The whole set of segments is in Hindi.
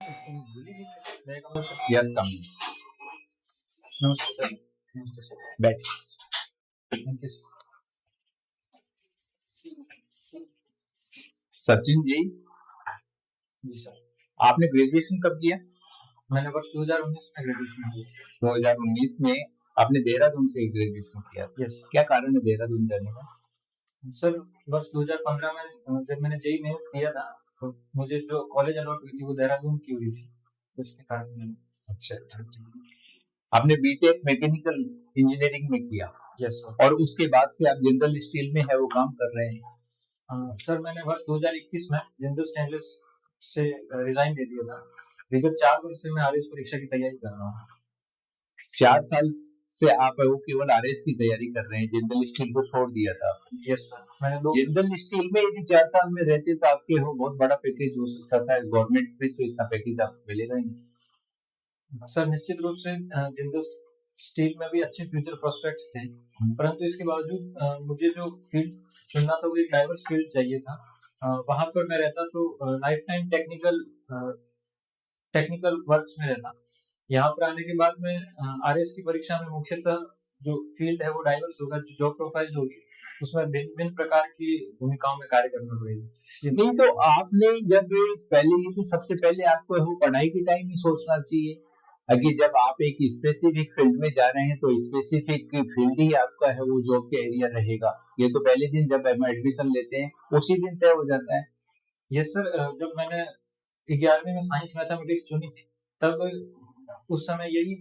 Yes come. नमस्ते सर। नमस्ते सर। बैठ। Thank you sir. Sachin ji, जी सर। आपने ग्रेजुएशन कब किया? मैंने वर्ष 2019 में ग्रेजुएशन किया। 2019 में आपने देहरादून से ग्रेजुएशन किया। यस क्या कारण है देहरादून जाने का? सर, वर्ष 2015 में जब मैंने जेईई मेंस किया था तो मुझे जो कॉलेज अलॉट हुई थी वो देहरादून की हुई थी, तो इसके कारण मैंने अच्छा। आपने बीटेक मैकेनिकल इंजीनियरिंग में किया। Yes sir. और उसके बाद से आप जिंदल स्टील में है वो काम कर रहे हैं। सर, मैंने वर्ष 2021 में जिंदल स्टेनलेस से रिजाइन दे दिया था। विगत 4 वर्ष से मैं आरएस परीक्षा की तैयारी कर रहा हूँ। 4 साल से आप वो केवल आरएस की तैयारी कर रहे हैं, जिंदल स्टील को छोड़ दिया था। Yes sir. मैंने जिंदल स्टील में यदि 4 साल में रहते तो आपके हो बहुत बड़ा पैकेज हो सकता था। गवर्नमेंट में तो इतना पैकेज आपको मिलेगा ही नहीं। सर, निश्चित रूप से जिंदल स्टील में भी अच्छे फ्यूचर प्रोस्पेक्ट्स थे, परंतु इसके बावजूद मुझे जो फील्ड चुनना था वो एक डाइवर्स फील्ड चाहिए था। वहां पर मैं रहता तो लाइफ टाइम टेक्निकल वर्क्स में रहता। यहाँ पर आने के बाद में आरएस की परीक्षा में मुख्यतः जो फील्ड है वो डाइवर्स होगा, जो जॉब प्रोफाइल होगी उसमें भिन्न भिन्न प्रकार की भूमिकाओं में कार्य करना पड़ेगा। नहीं तो आपने जब पहले ही तो सबसे पहले आपको वो पढ़ाई के टाइम ही सोचना चाहिए कि जब आप एक स्पेसिफिक फील्ड में जा रहे हैं तो स्पेसिफिक फील्ड ही आपका है वो जॉब के एरिया रहेगा। ये तो पहले दिन जब हम एडमिशन लेते हैं उसी दिन तय हो जाता है। यस सर, जब मैंने 11वीं में साइंस मैथमेटिक्स चुनी थी तब उस समय यही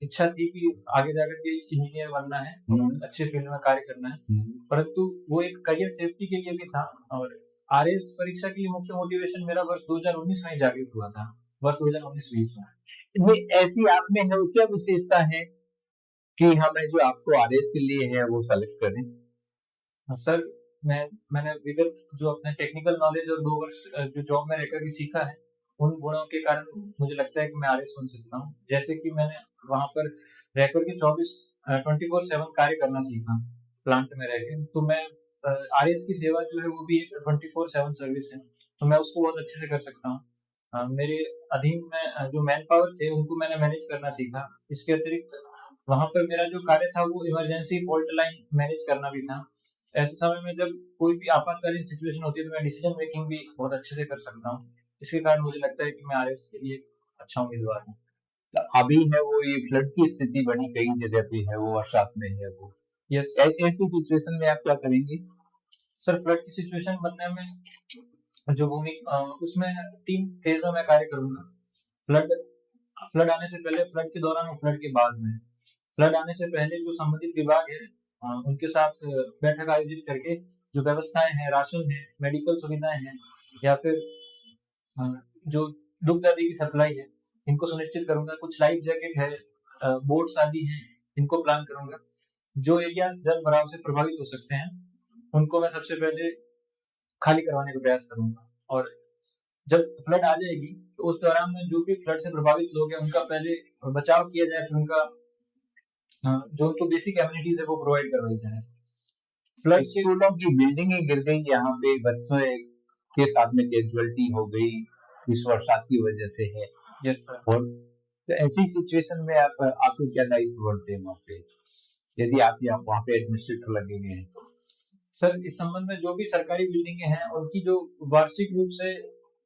इच्छा थी कि आगे जाकर के इंजीनियर बनना है, अच्छे फील्ड में कार्य करना है, परंतु वो एक करियर सेफ्टी के लिए भी था। और आरएस परीक्षा के लिए मुख्य मोटिवेशन मेरा वर्ष 2019 में जागृत हुआ था, वर्ष 2019-20 में। ऐसी आप में है क्या विशेषता है कि हमें जो आपको आरएस के लिए है वो सेलेक्ट करें? सर, मैंने विगत जो अपने टेक्निकल नॉलेज और 2 वर्ष जो जॉब में रहकर के सीखा है उन गुणों के कारण मुझे लगता है कि मैं आरएस बन सकता हूँ। जैसे कि मैंने वहां पर रहकर के 24/7 कार्य करना सीखा प्लांट में रह के, तो मैं आरएस की सेवा जो है वो भी एक 24/7 सर्विस है, तो मैं उसको बहुत अच्छे से कर सकता हूँ। मेरे अधीन में जो मैन पावर थे उनको मैंने मैनेज करना सीखा। इसके अतिरिक्त वहां पर मेरा जो कार्य था वो इमरजेंसी फॉल्ट लाइन मैनेज करना भी था। ऐसे समय में जब कोई भी आपातकालीन सिचुएशन होती है तो मैं डिसीजन मेकिंग भी बहुत अच्छे से कर सकता हूँ। इसके कारण मुझे लगता है कि मैं आरएस के लिए अच्छा उम्मीदवार हूँ। तो अभी है वो ये फ्लड की स्थिति बनी कई जगह पे है वो बरसात में है वो। यस। ऐसी सिचुएशन में आप क्या करेंगे? सर, फ्लड की सिचुएशन बनने में जो भूमि उसमें 3 फेज में मैं कार्य करूंगा। फ्लड आने से पहले, फ्लड के दौरान और फ्लड के बाद में। फ्लड आने से पहले जो संबंधित विभाग है उनके साथ बैठक आयोजित करके जो व्यवस्थाएं हैं, राशन है, मेडिकल सुविधाएं हैं या फिर जो दुग्ध आदि की सप्लाई है, इनको सुनिश्चित करूंगा। कुछ लाइफ जैकेट है, बोट्स आदि हैं, इनको प्लान करूंगा। जो एरियाज जल भराव से प्रभावित हो सकते हैं उनको मैं सबसे पहले खाली करवाने का प्रयास करूंगा। और जब फ्लड आ जाएगी तो उस दौरान में जो भी फ्लड से प्रभावित लोग हैं उनका पहले बचाव किया जाए, फिर उनका जो उनको बेसिक एमिनिटीज है वो प्रोवाइड करवाई जाए। फ्लड स्कूलों की बिल्डिंगें गिर गई, यहाँ पे बच्चों के साथ में कैजुअलिटी हो गई इस बरसात की वजह से है। Yes sir. और तो ऐसी सिचुएशन में आपको क्या दायित्व बढ़ते हैं वहाँ पे, यदि आप वहाँ पे एडमिनिस्ट्रेटर लगे हुए हैं तो? सर, इस संबंध में जो भी सरकारी बिल्डिंगें हैं उनकी जो वार्षिक रूप से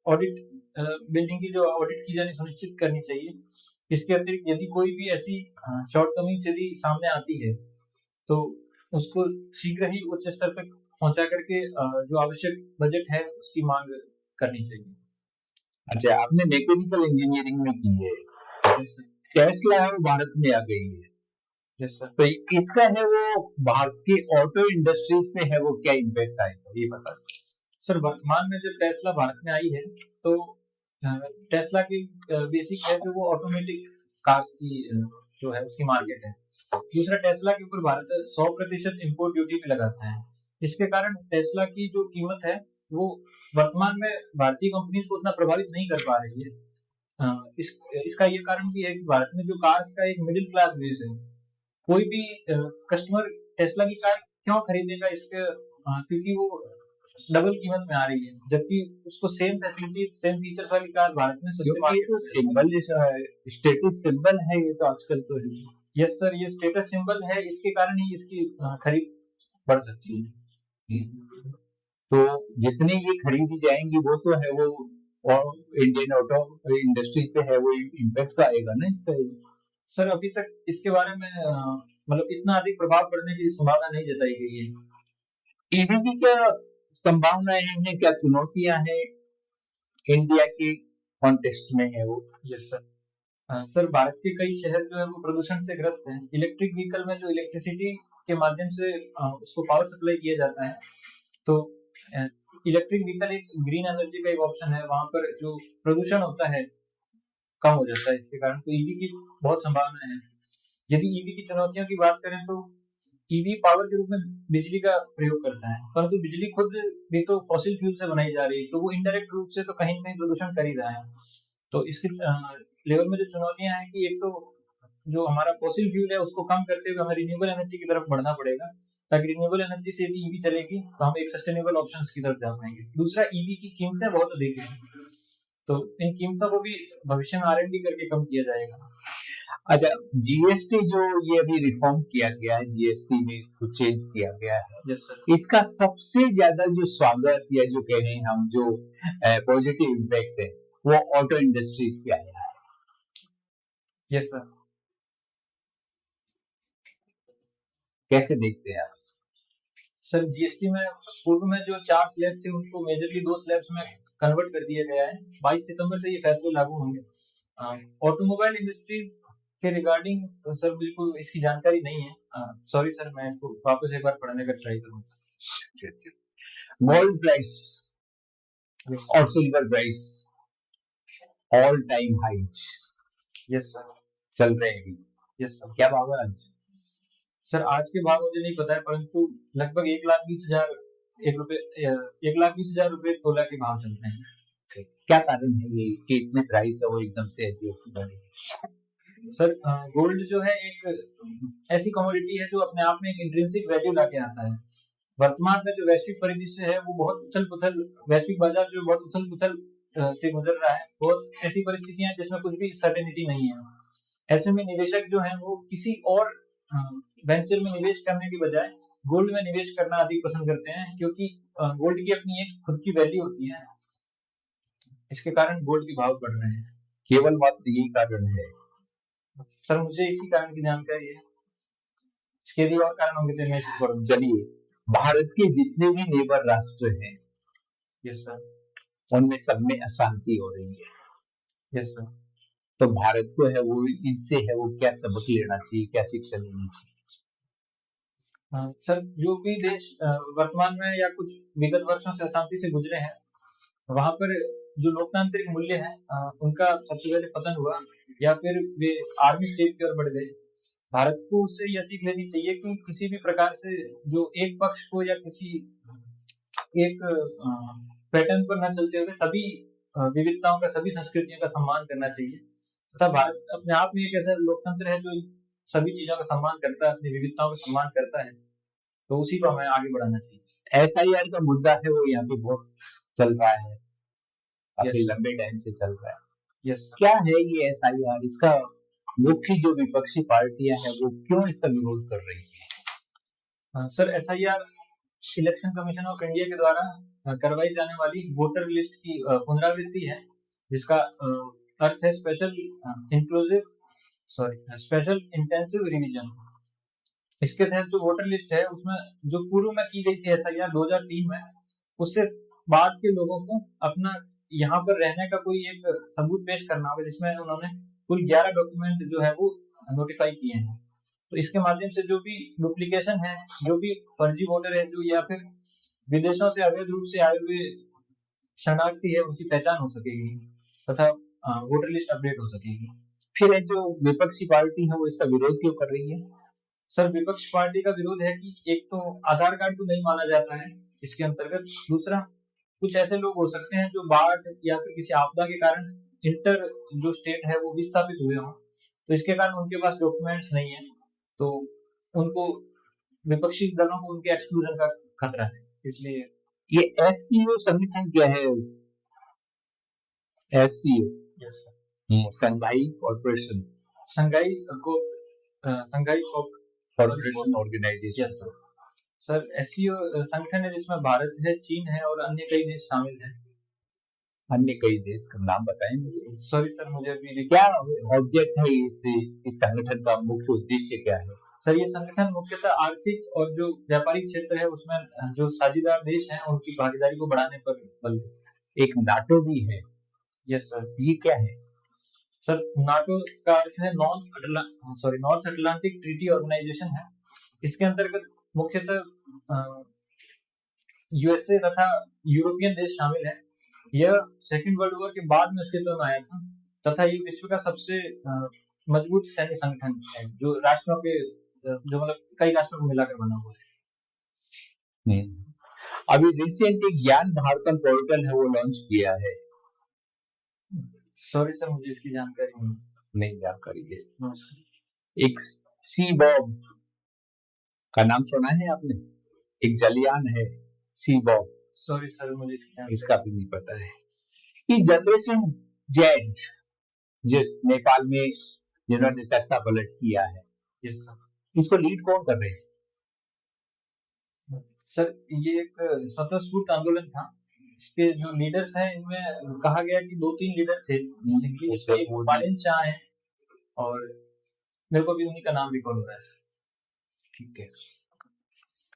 ऑडिट, बिल्डिंग की जो ऑडिट की जानी सुनिश्चित करनी चाहिए। इसके अतिरिक्त यदि कोई भी ऐसी शॉर्टकमिंग यदि सामने आती है तो उसको शीघ्र ही उच्च स्तर तक पहुंचा करके जो आवश्यक बजट है उसकी मांग करनी चाहिए। अच्छा, आपने मैकेनिकल इंजीनियरिंग में की है। टेस्ला है वो भारत में आ गई है। Yes sir. तो इसका है वो भारत की ऑटो इंडस्ट्रीज में है वो क्या इम्पैक्ट आएगा ये बता। सर, वर्तमान में जब टेस्ला भारत में आई है तो टेस्ला की बेसिक है जो वो ऑटोमेटिक कार्स की जो है उसकी मार्केट है। दूसरा, टेस्ला के ऊपर भारत 100% इम्पोर्ट ड्यूटी भी लगाता है। इसके कारण टेस्ला की जो कीमत है वो वर्तमान में भारतीय कंपनीज को उतना प्रभावित नहीं कर पा रही है। इसका ये कारण भी है कि भारत में जो कार्स का एक मिडिल क्लास बेस है। कोई भी कस्टमर टेस्ला की कार क्यों खरीदेगा, इसके क्योंकि वो डबल कीमत में आ रही है, जबकि उसको सेम फैसिलिटी सेम फीचर्स वाली कार भारत में सस्ते क्योंकि ये मार्केट तो में सिंबल स्टेटस सिंबल है, ये तो आजकल तो है। यस सर, ये स्टेटस सिंबल है, इसके कारण ही इसकी खरीद बढ़ सकती है। तो जितनी ये खरीदी जाएंगी वो तो है वो, और इंडियन ऑटो इंडस्ट्री पे है वो इम्पैक्ट तो आएगा ना इसका। सर अभी तक इसके बारे में मतलब इतना अधिक प्रभाव पड़ने की संभावना नहीं जताई गई है। ईवी की क्या संभावनाएं हैं, क्या चुनौतियां हैं इंडिया के कॉन्टेक्स्ट में है वो? यस सर, सर भारत के कई शहर जो है वो प्रदूषण से ग्रस्त हैं। इलेक्ट्रिक व्हीकल में जो इलेक्ट्रिसिटी के माध्यम से उसको पावर सप्लाई किया जाता है, तो इलेक्ट्रिक व्हीकल एक ग्रीन एनर्जी का एक ऑप्शन है, वहां पर जो प्रदूषण होता है कम हो जाता है इसके कारण। तो ईवी की बहुत संभावना है। यदि ईवी की चुनौतियों की बात करें तो ईवी पावर के रूप में बिजली का प्रयोग करता है, परंतु बिजली खुद भी तो फॉसिल फ्यूल से बनाई जा रही है, तो वो इनडायरेक्ट रूप से तो कहीं न कहीं प्रदूषण कर ही रहा है। तो इसके लेवल में जो चुनौतियां हैं कि एक तो जो हमारा फॉसिल फ्यूल है उसको कम करते हुए हमें रिन्यूएबल एनर्जी की तरफ बढ़ना पड़ेगा, ताकि रिन्यूएबल एनर्जी से भी ईवी चलेगी तो हम एक सस्टेनेबल ऑप्शंस की तरफ जा पाएंगे। दूसरा, ईवी की कीमतें बहुत अधिक है, तो इन कीमतों को भी भविष्य में R&D करके कम किया जाएगा। अच्छा, जीएसटी जो ये अभी रिफॉर्म किया गया है, जीएसटी में कुछ चेंज किया गया है, यस सर, इसका सबसे ज्यादा जो स्वागत या जो कह रहे हैं हम जो पॉजिटिव इम्पैक्ट है वो ऑटो इंडस्ट्रीज पे आया है। यस सर, कैसे देखते हैं आप? सर जीएसटी में पूर्व में जो 4 स्लैब थे उनको मेजरली 2 स्लैब्स में कन्वर्ट कर दिया गया है। 22 सितंबर से ये फैसले लागू होंगे। ऑटोमोबाइल इंडस्ट्रीज के रिगार्डिंग सर बिल्कुल इसकी जानकारी नहीं है, सॉरी सर, मैं इसको वापस एक बार पढ़ने का ट्राई करूंगा। गोल्ड प्राइस और silver price all time highs yes sir, चल रहे हैं अभी। यस सर, क्या भाव है आज? सर आज के भाव मुझे नहीं पता है, परंतु लगभग 1,20,000 रुपए तोला के भाव चल रहे हैं। क्या कारण है ये कि इतने प्राइस है वो एकदम से अजीब बढ़े? सर गोल्ड जो है एक ऐसी कमोडिटी है जो अपने आप में एक इंट्रिंसिक वैल्यू लाके आता है। वर्तमान में जो वैश्विक परिदृश्य है वो बहुत उथल पुथल, वैश्विक बाजार जो बहुत उथल पुथल से गुजर रहा है, बहुत ऐसी परिस्थितियां हैं जिसमें कुछ भी सर्टेनिटी नहीं है। ऐसे में निवेशक जो है वो किसी और वेंचर में निवेश करने के बजाय गोल्ड में निवेश करना अधिक पसंद करते हैं, क्योंकि गोल्ड की अपनी एक खुद की वैल्यू होती है। इसके कारण गोल्ड के भाव बढ़ रहे हैं। केवल मात्र यही कारण है? सर मुझे इसी कारण की जानकारी है, इसके भी और कारण होंगे तो मैं इसको पढ़ूंगा। चलिए, भारत के जितने भी नेबर राष्ट्र हैं, यस सर, उनमें सब में अशांति हो रही है। यस सर, तो भारत को है वो इनसे है वो क्या सबक लेना चाहिए, क्या शिक्षा लेनी चाहिए? सर जो भी देश वर्तमान में या कुछ विगत वर्षों से अशांति से गुजरे हैं, वहां पर जो लोकतांत्रिक मूल्य है उनका सबसे पहले पतन हुआ या फिर वे आर्मी स्टेट की ओर बढ़ गए। भारत को उससे यह सीख लेनी चाहिए कि किसी भी प्रकार से जो एक पक्ष को या किसी एक पैटर्न पर न चलते हुए सभी विविधताओं का, सभी संस्कृतियों का सम्मान करना चाहिए। तथा भारत अपने आप में एक ऐसा लोकतंत्र है जो सभी चीजों का सम्मान करता है, अपनी विविधताओं का सम्मान करता है, तो उसी को हमें आगे बढ़ाना चाहिए। एसआईआर का मुद्दा है वो यहाँ पे बहुत चल रहा है, काफी लंबे टाइम से चल रहा है। यस, क्या है ये एसआईआर? इसका मुख्य जो विपक्षी पार्टियां हैं वो क्यों इसका विरोध कर रही है? Sir SIR election commission of India के द्वारा करवाई जाने वाली वोटर लिस्ट की पुनरावृत्ति है, जिसका अर्थ है स्पेशल इंटेंसिव रिवीजन। इसके तहत जो वोटर लिस्ट है उसमें जो पूर्व में की गई थी एसआईआर 2003 में, उससे बाद के लोगों को अपना यहाँ पर रहने का कोई एक सबूत पेश करना होगा, जिसमें उन्होंने कुल 11 डॉक्यूमेंट जो है वो नोटिफाई किए हैं। तो इसके माध्यम से जो भी डुप्लीकेशन है, जो भी फर्जी वोटर है जो या फिर विदेशों से अवैध रूप से आए हुए शरणार्थी है, उनकी पहचान हो सकेगी तथा वोटर लिस्ट अपडेट हो सकेगी। फिर जो विपक्षी पार्टी है वो इसका विरोध क्यों कर रही है? सर विपक्ष पार्टी का विरोध है कि एक तो आधार कार्ड को नहीं माना जाता है इसके अंतर्गत, दूसरा कुछ ऐसे लोग हो सकते हैं जो बाढ़ या फिर किसी आपदा के कारण इंटर जो स्टेट है वो विस्थापित हुए हों, तो इसके कारण उनके पास डॉक्यूमेंट्स नहीं है, तो उनको विपक्षी दलों को उनके एक्सक्लूजन का खतरा है। इसलिए ये एससीओ संगठन क्या है? SCO yes sir, Shanghai corporation Shanghai को Shanghai corporation organisation. Yes sir. Sir SCO संगठन है जिसमें भारत है, चीन है और अन्य कई देश शामिल हैं। अन्य कई देश का नाम बताएं मुझे। सॉरी सर, मुझे अभी क्या ऑब्जेक्ट है इस संगठन का? मुख्य उद्देश्य क्या है? सर ये संगठन मुख्यतः आर्थिक और जो व्यापारिक क्षेत्र है उसमें जो साझेदार देश हैं उनकी भागीदारी को बढ़ाने पर बल देता है। एक नाटो भी है। Yes sir. ये क्या है? सर नाटो का अर्थ है नॉर्थ अटलांटिक ट्रीटी ऑर्गेनाइजेशन है। इसके अंतर्गत मुख्यतः यूएसए तथा यूरोपियन देश शामिल है। यह सेकेंड वर्ल्ड वॉर के बाद में अस्तित्व में आया था तथा ये विश्व का सबसे मजबूत सैन्य संगठन है जो राष्ट्रों के जो मतलब कई राष्ट्रों को मिलाकर बना हुआ है। अभी रिसेंट एक ज्ञान भारतम पोर्टल है वो लॉन्च किया है। सॉरी सर, मुझे इसकी जानकारी नहीं जानकारी है। एक सीबॉब का नाम सुना है आपने? एक जलयान है सीबॉब। सॉरी सर, मुझे इसका भी नहीं पता है। ये जनरेशन जेड जिस नेपाल में जिन्होंने तख्ता पलट किया है, यस सर, इसको लीड कौन कर रहे हैं? सर ये एक स्वतःस्फूर्त आंदोलन था। इसके जो लीडर्स हैं इनमें कहा गया कि 2-3 लीडर थे, जिसमें एक बालिन शाह है और मेरे को भी उन्हीं का नाम रिकॉल हो रहा है सर। ठीक है,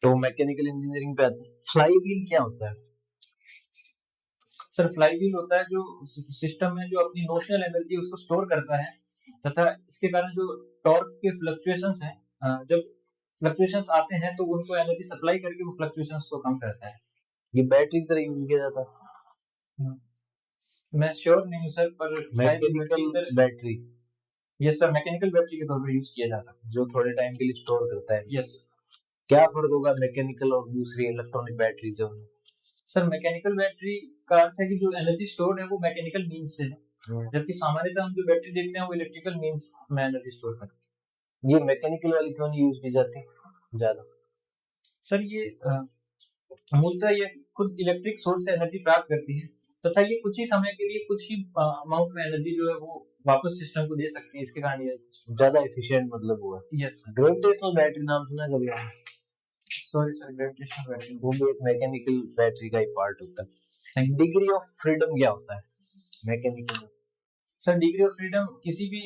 तो मैकेनिकल इंजीनियरिंग पे आते हैं। फ्लाई व्हील क्या होता है? सर फ्लाई व्हील होता है जो सिस्टम है जो अपनी नोशनल एनर्जी उसको स्टोर करता है तथा इसके कारण जो टॉर्क के फ्लक्चुएशंस हैं, जब फ्लक्चुएशंस आते हैं तो उनको एनर्जी सप्लाई करके वो फ्लक्चुएशंस को कम करता है। ये बैटरी की तरह यूज किया जाता है? मैं श्योर नहीं हूँ सर, पर mechanical battery. Yes sir, mechanical battery के तौर पर यूज किया जा सकता है जो थोड़े टाइम के लिए स्टोर करता है। यस। क्या फर्क होगा मैकेनिकल और दूसरी इलेक्ट्रॉनिक बैटरी जो? सर मैकेनिकल बैटरी का अर्थ है कि जो एनर्जी स्टोर है वो मैकेनिकल मींस से है, जबकि सामान्यतः हम जो बैटरी देखते हैं वो इलेक्ट्रिकल मींस में एनर्जी स्टोर करते हैं। ये मैकेनिकल वाली क्यों नहीं यूज की जाती ज्यादा? सर ये मूलतः ये खुद इलेक्ट्रिक सोर्स से एनर्जी प्राप्त करती है तथा ये कुछ ही समय के लिए कुछ ही अमाउंट में एनर्जी जो है वो वापस सिस्टम को दे सकती है। इसके कारण ये ज्यादा एफिशिएंट मतलब हुआ। यस। ग्रेविटेशनल बैटरी नाम सुना है कभी आपने? सॉरी सर, ग्रेविटेशनल बैटरी वो भी एक मैकेनिकल बैटरी का ही पार्ट होता है। डिग्री ऑफ फ्रीडम क्या होता है mechanical? Sir degree of freedom किसी भी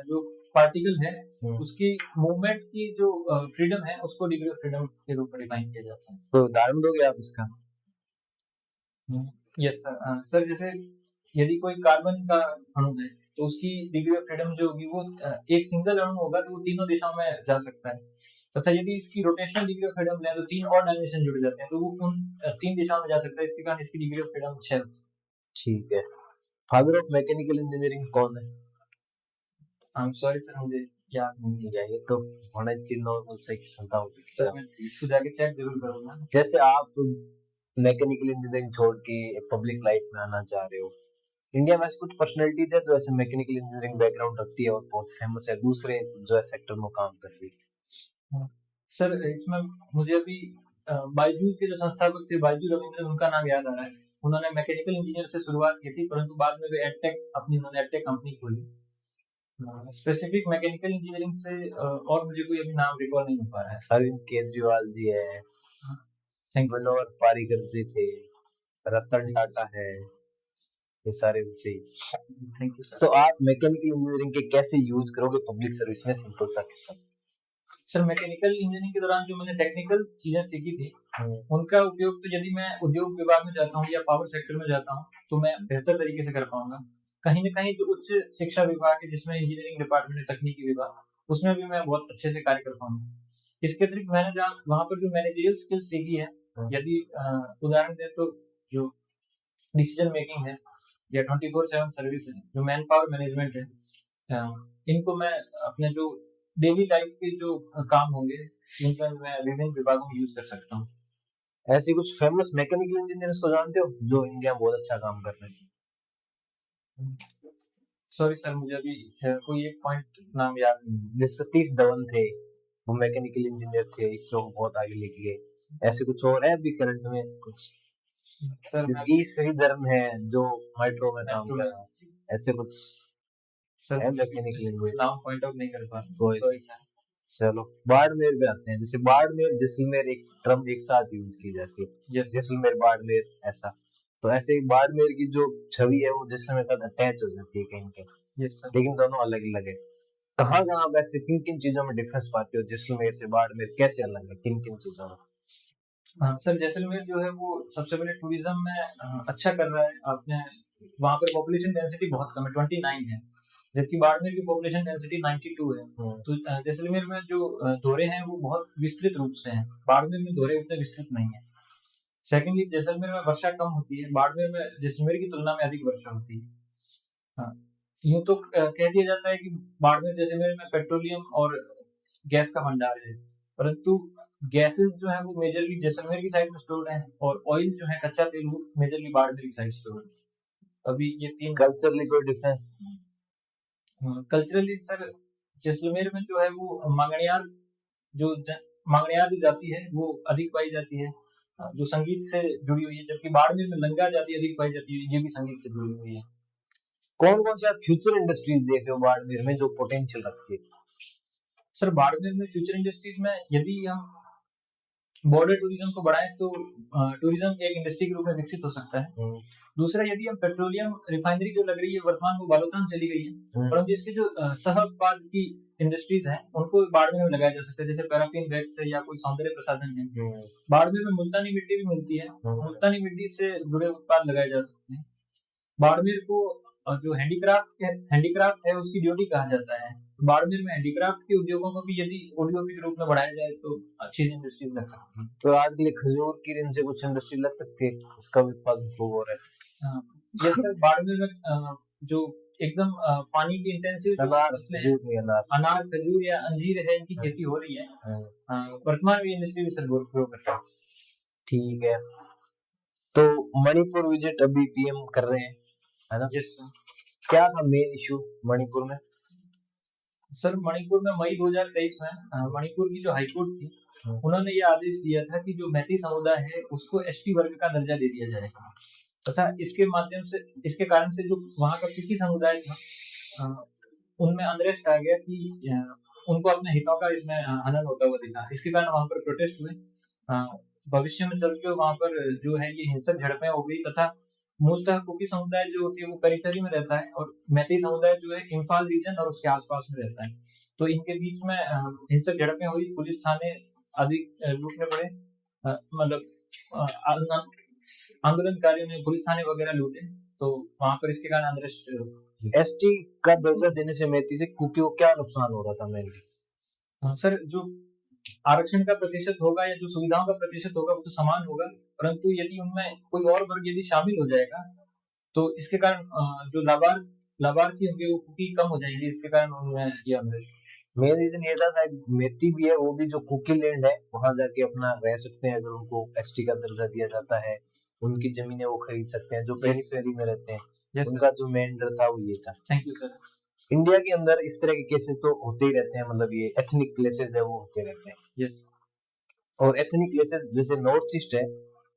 जो पार्टिकल है उसकी मूवमेंट की जो फ्रीडम है उसको डिग्री ऑफ फ्रीडम के रूप में डिफाइन किया जाता है। तो उदाहरण दोगे आप इसका? Yes sir. सर जैसे यदि कोई कार्बन का अणु है तो उसकी डिग्री ऑफ फ्रीडम जो होगी वो एक सिंगल अणु होगा तो वो तीनों दिशाओं में जा सकता है तथा यदि इसकी रोटेशनल डिग्री ऑफ फ्रीडम ले तो 3 और डायमेंशन जुड़ जाते हैं तो वो उन 3 दिशाओं में जा सकता है। इसके कारण इसकी डिग्री ऑफ फ्रीडम 6। ठीक है। फादर ऑफ मैकेनिकल इंजीनियरिंग कौन है? आई एम सॉरी सर, मुझे याद नहीं है। ये तो होना चाहिए नॉर्मल से सुनता हूँ सर, मैं इसको जाके चेक जरूर करूंगा। जैसे आप मैकेनिकल इंजीनियरिंग छोड़ के पब्लिक लाइफ में आना चाह रहे हो, इंडिया में कुछ पर्सनैलिटीज है जो ऐसे मैकेनिकल इंजीनियरिंग बैकग्राउंड रखती है और बहुत फेमस है, दूसरे जो है सेक्टर में काम कर रही है। सर इसमें मुझे अभी बायजूस के जो संस्थापक थे बायजू रविंद्रन, उनका नाम याद आ रहा है। उन्होंने मैकेनिकल इंजीनियर से शुरुआत की थी परंतु बाद में वे उन्होंने एडटेक कंपनी खोली स्पेसिफिक मैकेनिकल इंजीनियरिंग से, और मुझे कोई अभी नाम रिकॉल नहीं हो पा रहा है। अरविंद केजरीवाल जी है, मनोहर पारीकर जी थे, रतन टाटा है, ये सारे उनसे। Thank you sir. तो आप मैकेनिकल इंजीनियरिंग के कैसे यूज करोगे पब्लिक सर्विस में? सिंपल सा क्वेश्चन। सर मैकेनिकल इंजीनियरिंग के दौरान जो मैंने टेक्निकल चीजें सीखी थी उनका उपयोग तो यदि मैं उद्योग विभाग में जाता हूँ या पावर सेक्टर में जाता हूँ तो मैं बेहतर तरीके से कर पाऊंगा। कहीं न कहीं जो उच्च शिक्षा विभाग है जिसमें इंजीनियरिंग डिपार्टमेंट है, तकनीकी विभाग, उसमें भी मैं बहुत अच्छे से कार्य कर पाऊंगा। इसके अतिरिक्त मैंने वहाँ पर जो मैनेजरियल स्किल सीखी है, यदि उदाहरण दें तो जो डिसीजन मेकिंग है या 24/7 सर्विस है, जो मैन पावर मैनेजमेंट है, इनको मैं अपने जो डेली लाइफ के जो काम होंगे इनका मैं विभिन्न विभागों में यूज कर सकता हूँ। ऐसे कुछ फेमस मैकेनिकल इंजीनियर्स को जानते हो जो इंडिया में बहुत अच्छा काम कर रहे हैं? सॉरी सर, मुझे अभी कोई एक पॉइंट नाम याद नहीं है। जैसे सतीश धवन थे, वो मैकेनिकल इंजीनियर थे, इसरो को बहुत आगे लेके गए। ऐसे कुछ और है अभी करंट में कुछ? सर जैसे ई श्रीधरन है जो मेट्रो में काम कर रहा है, ऐसे कुछ सर है मैकेनिकल कोई नाम पॉइंट आउट नहीं कर पा रहा, कोई सॉरी सर। चलो बाड़मेर पे आते हैं। जैसे बाड़मेर जैसलमेर एक टर्म एक साथ यूज की जाती है, यस जैसलमेर बाड़मेर ऐसा, तो ऐसे ही बाड़मेर की जो छवि है वो जैसलमेर के साथ अटैच हो जाती है कहीं कहीं, यस सर। लेकिन दोनों अलग अलग है। कहाँ कहाँ आप ऐसे किन किन चीजों में डिफरेंस पाते हो, जैसलमेर से बाड़मेर कैसे अलग है किन किन चीजों में? सर जैसलमेर जो है वो सबसे पहले टूरिज्म में अच्छा कर रहा है। आपने वहाँ पर पॉपुलेशन डेंसिटी बहुत कम है, 29 है, जबकि बाड़मेर की पॉपुलेशन डेंसिटी 92 है। तो जैसलमेर में जो दौरे हैं वो बहुत विस्तृत रूप से हैं, बाड़मेर में दौरे उतने विस्तृत नहीं है। सेकेंडली जैसलमेर में वर्षा कम होती है, बाड़मेर में जैसलमेर की तुलना में अधिक वर्षा होती है। हाँ, यूं तो कह दिया जाता है कि बाड़मेर जैसलमेर में पेट्रोलियम और गैस का भंडार है, परंतु गैसेस जो है वो मेजरली जैसलमेर की साइड में स्टोर्ड है, और ऑयल जो है कच्चा तेल वो मेजरली बाड़मेर की साइड स्टोर्ड है। अभी ये तीन कल्चरली कोई डिफरेंस? कल्चरली सर जैसलमेर में जो है वो मांगणियार जो जाति है वो अधिक पाई जाती है, जो संगीत से जुड़ी हुई है, जबकि बाड़मेर में लंगा जाति अधिक पाई जाती है, ये भी संगीत से जुड़ी हुई है। कौन कौन से आप फ्यूचर इंडस्ट्रीज देख रहे हो बाड़मेर में जो पोटेंशियल रखती है? सर बाड़मेर में फ्यूचर इंडस्ट्रीज में यदि हम बॉर्डर टूरिज्म को बढ़ाएं तो टूरिज्म एक इंडस्ट्री के रूप में विकसित हो सकता है। दूसरा, यदि हम पेट्रोलियम रिफाइनरी जो लग रही है वर्तमान में बालोतान चली गई है, परंतु इसके जो सह उत्पाद की इंडस्ट्रीज हैं उनको बाड़मेर में लगाया जा सकता है, जैसे पैराफिन वैक्स है या कोई सौंदर्य प्रसाधन है। बाड़मेर में मुल्तानी मिट्टी भी मिलती है, मुल्तानी मिट्टी से जुड़े उत्पाद लगाए जा सकते हैं। बाड़मेर को जो हैंडीक्राफ्ट है उसकी ड्यूटी कहा जाता है, तो बाड़मेर में हैंडीक्राफ्ट के उद्योगों को भी यदि ओडीओपी के रूप में बढ़ाया जाए तो अच्छी इंडस्ट्री लग सकती है। तो आज के लिए खजूर की रिन से कुछ इंडस्ट्री लग सकती है, उसका भी उत्पादन खूब हो रहा है। जैसे बाड़मेर में जो एकदम पानी की इंटेंसिव अनार खजूर या अंजीर है, इनकी खेती हो रही है वर्तमान में, इंडस्ट्री भी सर ग्रो कर रहा है। ठीक है, तो मणिपुर विजिट अभी पीएम कर रहे हैं, है ना? Yes sir. क्या था मेन इशू मणिपुर में? सर मणिपुर में मई 2023 में मणिपुर की जो हाईकोर्ट थी उन्होंने ये आदेश दिया था कि जो मैती समुदाय है उसको एसटी वर्ग का दर्जा दे दिया जाएगा, तथा इसके कारण से जो वहाँ का कुकी समुदाय था उनमें अनरेस्ट आ गया कि उनको अपने हितों का इसमें हनन होता हुआ दिखा। इसके कारण वहाँ पर प्रोटेस्ट हुए। भविष्य में चल के वहाँ पर जो है ये हिंसक झड़पें हो गई, तथा मूलतः कुकी समुदाय जो होती है वो परिसरी में रहता है और मैती समुदाय जो है इम्फाल रीजन और उसके आसपास में रहता है। तो इनके बीच में हिंसक झड़पें हुई, पुलिस थाने अधिक लूटने पड़े, मतलब आंदोलनकारियों ने पुलिस थाने वगैरह लूटे, तो वहां पर इसके कारण अनरेस्ट। एसटी का दर्जा देने से मैती से कुकी को क्या नुकसान हो रहा था मेनली? सर जो आरक्षण का प्रतिशत होगा या जो सुविधाओं का प्रतिशत होगा वो तो समान होगा, परंतु यदि उनमें कोई और वर्ग यदि शामिल हो जाएगा तो इसके कारण जो लाभार्थी होंगे वो कुकी कम हो जाएंगे, इसके कारण उनमें ये अनरेस्ट। मेन रीजन ये था मैती भी है, वो भी जो कुकी लैंड है वहां जाके अपना रह सकते हैं, अगर उनको एसटी का दर्जा दिया जाता है उनकी जमीनें वो खरीद सकते हैं, जो पेरीफेरी में रहते हैं उनका जो मेन डर था वो ये था। Thank you sir. इंडिया के अंदर इस तरह के केसेस तो होते ही रहते हैं, मतलब ये एथनिक क्लेसेस है वो होते रहते हैं। यस। और एथनिक क्लेसेस जैसे नॉर्थ ईस्ट है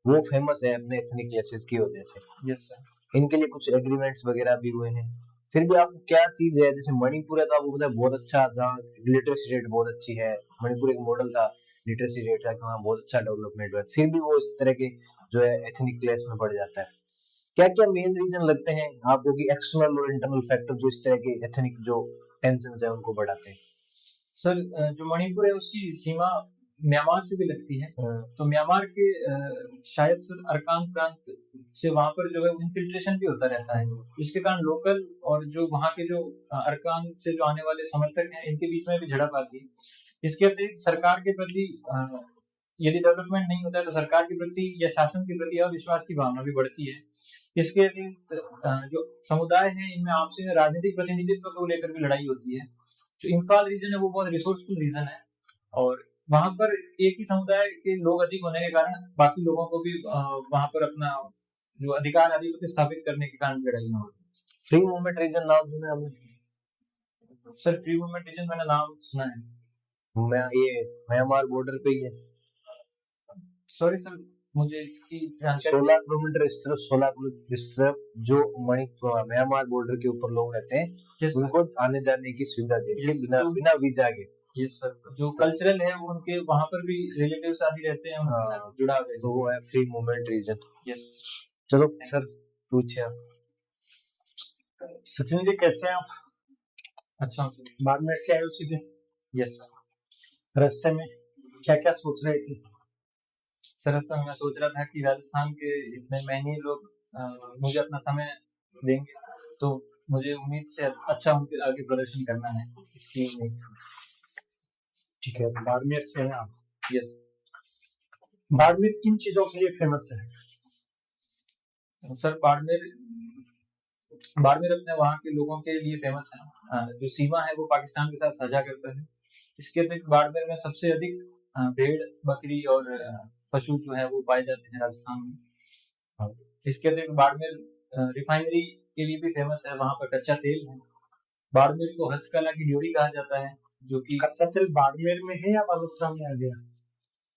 वो फेमस है अपने एथनिक क्लेसेस की वजह से। Yes sir. इनके लिए कुछ एग्रीमेंट्स वगैरह भी हुए हैं। फिर भी आपको क्या चीज है, जैसे मणिपुर है तो आपको पता है बहुत अच्छा, जहाँ लिटरेसी रेट बहुत अच्छी है, मणिपुर एक मॉडल था लिटरेसी रेट का, वहाँ बहुत अच्छा डेवलपमेंट हुआ, फिर भी वो इस तरह के जो है एथनिक क्लेश में बढ़ जाता है। क्या क्या मेन रीजन लगते हैं आपको कि एक्सटर्नल और इंटरनल फैक्टर जो इस तरह के एथनिक जो टेंशन है उनको बढ़ाते हैं? सर जो मणिपुर है उसकी सीमा म्यांमार से भी लगती है, तो म्यांमार के शायद सर अरकान प्रांत से वहां पर जो है इन्फिल्ट्रेशन भी होता रहता है, जिसके कारण लोकल और जो वहां के जो अरकान से जो आने वाले समर्थक हैं इनके बीच में भी झड़प आती है। इसके अतिरिक्त सरकार के प्रति यदि डेवलपमेंट नहीं होता है तो सरकार के प्रति या शासन के प्रति अविश्वास की भावना भी बढ़ती है। इसके अतिरिक्त जो समुदाय है इनमें आपसी में राजनीतिक प्रतिनिधित्व को लेकर भी लड़ाई होती है। जो इम्फाल रीजन है वो बहुत रिसोर्सफुल रीजन है और वहां पर एक ही समुदाय के लोग अधिक होने के कारण बाकी लोगों को भी वहां पर अपना जो अधिकार आधिपत्य स्थापित करने के कारण लड़ाई हो रही है। फ्री मूवमेंट रीजन नाम सुना है आपने? सर फ्री मूवमेंट रीजन मैंने नाम सुना है। मैं ये म्यांमार बॉर्डर पे ही है। सॉरी सर मुझे इसकी जानकारी 16 किलोमीटर इस तरफ, 16 किलोमीटर इस तरफ जो म्यांमार बॉर्डर के ऊपर लोग रहते हैं, Yes, sir. उनको आने जाने की सुविधा दे दी है Yes, बिना तो- बिना वीजा के। यस सर, जो कल्चरल है वो उनके वहाँ पर भी रिलेटिव्स आदि रहते हैं, उनके हाँ, साथ जुड़ा हुआ है। तो वो है फ्री मूवमेंट रीजन। यस चलो सर पूछिए आप। सचिन जी कैसे हैं आप? अच्छा सर। बाड़मेर से आए हो सीधे? Yes sir. रास्ते में क्या क्या सोच रहे थे? सर रास्ते में मैं सोच रहा था कि राजस्थान के इतने मेहनती लोग मुझे अपना समय देंगे, तो मुझे उम्मीद से अच्छा उनके आगे प्रदर्शन करना है इसकी उम्मीद। ठीक है, तो बाड़मेर से हैं आप। यस बाड़मेर किन चीजों के लिए फेमस है? सर, बाड़मेर अपने वहाँ के लोगों के लिए फेमस है। जो सीमा है वो पाकिस्तान के साथ साझा करता है। इसके अतिरिक्त बाड़मेर में सबसे अधिक भेड़, बकरी और पशु जो है वो पाए जाते हैं राजस्थान में। इसके अतिरिक्त बाड़मेर रिफाइनरी के लिए भी फेमस है, वहाँ पर कच्चा तेल है। बाड़मेर को हस्तकला की ड्योढ़ी कहा जाता है, जो कि कच्चा तेल बाड़मेर में है या बालोतरा में आ गया?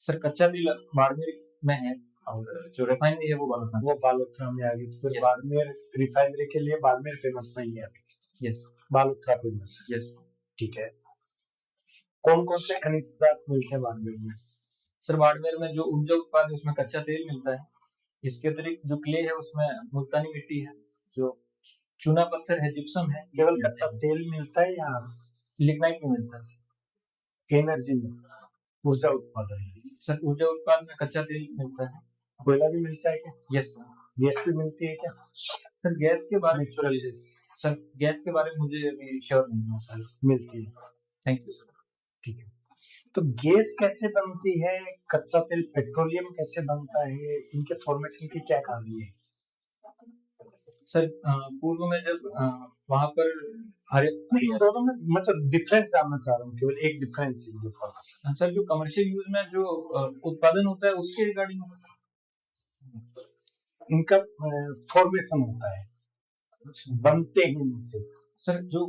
सर कच्चा तेल बाड़मेर में है और जो रिफाइनरी है वो बालोतरा। वो बालोतरा में आ गई, तो फिर Yes. बाड़मेर रिफाइनरी के लिए बाड़मेर फेमस नहीं है अभी, यस बालोतरा फेमस है। यस ठीक है, कौन कौन से खनिज पदार्थ मिलते हैं बाड़मेर में? सर, बाड़मेर में जो ऊर्जा उत्पाद है उसमें कच्चा तेल मिलता है। इसके अतिरिक्त जो क्ले है उसमें मुल्तानी मिट्टी है, जो चूना पत्थर है, जिप्सम है। केवल कच्चा तेल मिलता है या लिग्नाइट में मिलता है। एनर्जी में, ऊर्जा उत्पादन में? सर ऊर्जा उत्पाद में कच्चा तेल मिलता है। कोयला भी मिलता है क्या? Yes sir. गैस भी मिलती है क्या? सर गैस के बारे में नेचुरल गैस सर गैस के बारे में मुझे अभी श्योर नहीं है सर। मिलती है। Thank you sir. ठीक है, तो गैस कैसे बनती है, कच्चा तेल पेट्रोलियम कैसे बनता है, इनके फॉर्मेशन की क्या कहानी है? सर पूर्व में जब वहाँ पर हरे नहीं, इन दोनों में मतलब डिफरेंस जानना चाह रहा हूँ, केवल एक डिफरेंस है जो फॉर्मेशन। सर जो कमर्शियल यूज में जो उत्पादन होता है उसके रिगार्डिंग इनका फॉर्मेशन होता है, बनते हैं नीचे। सर जो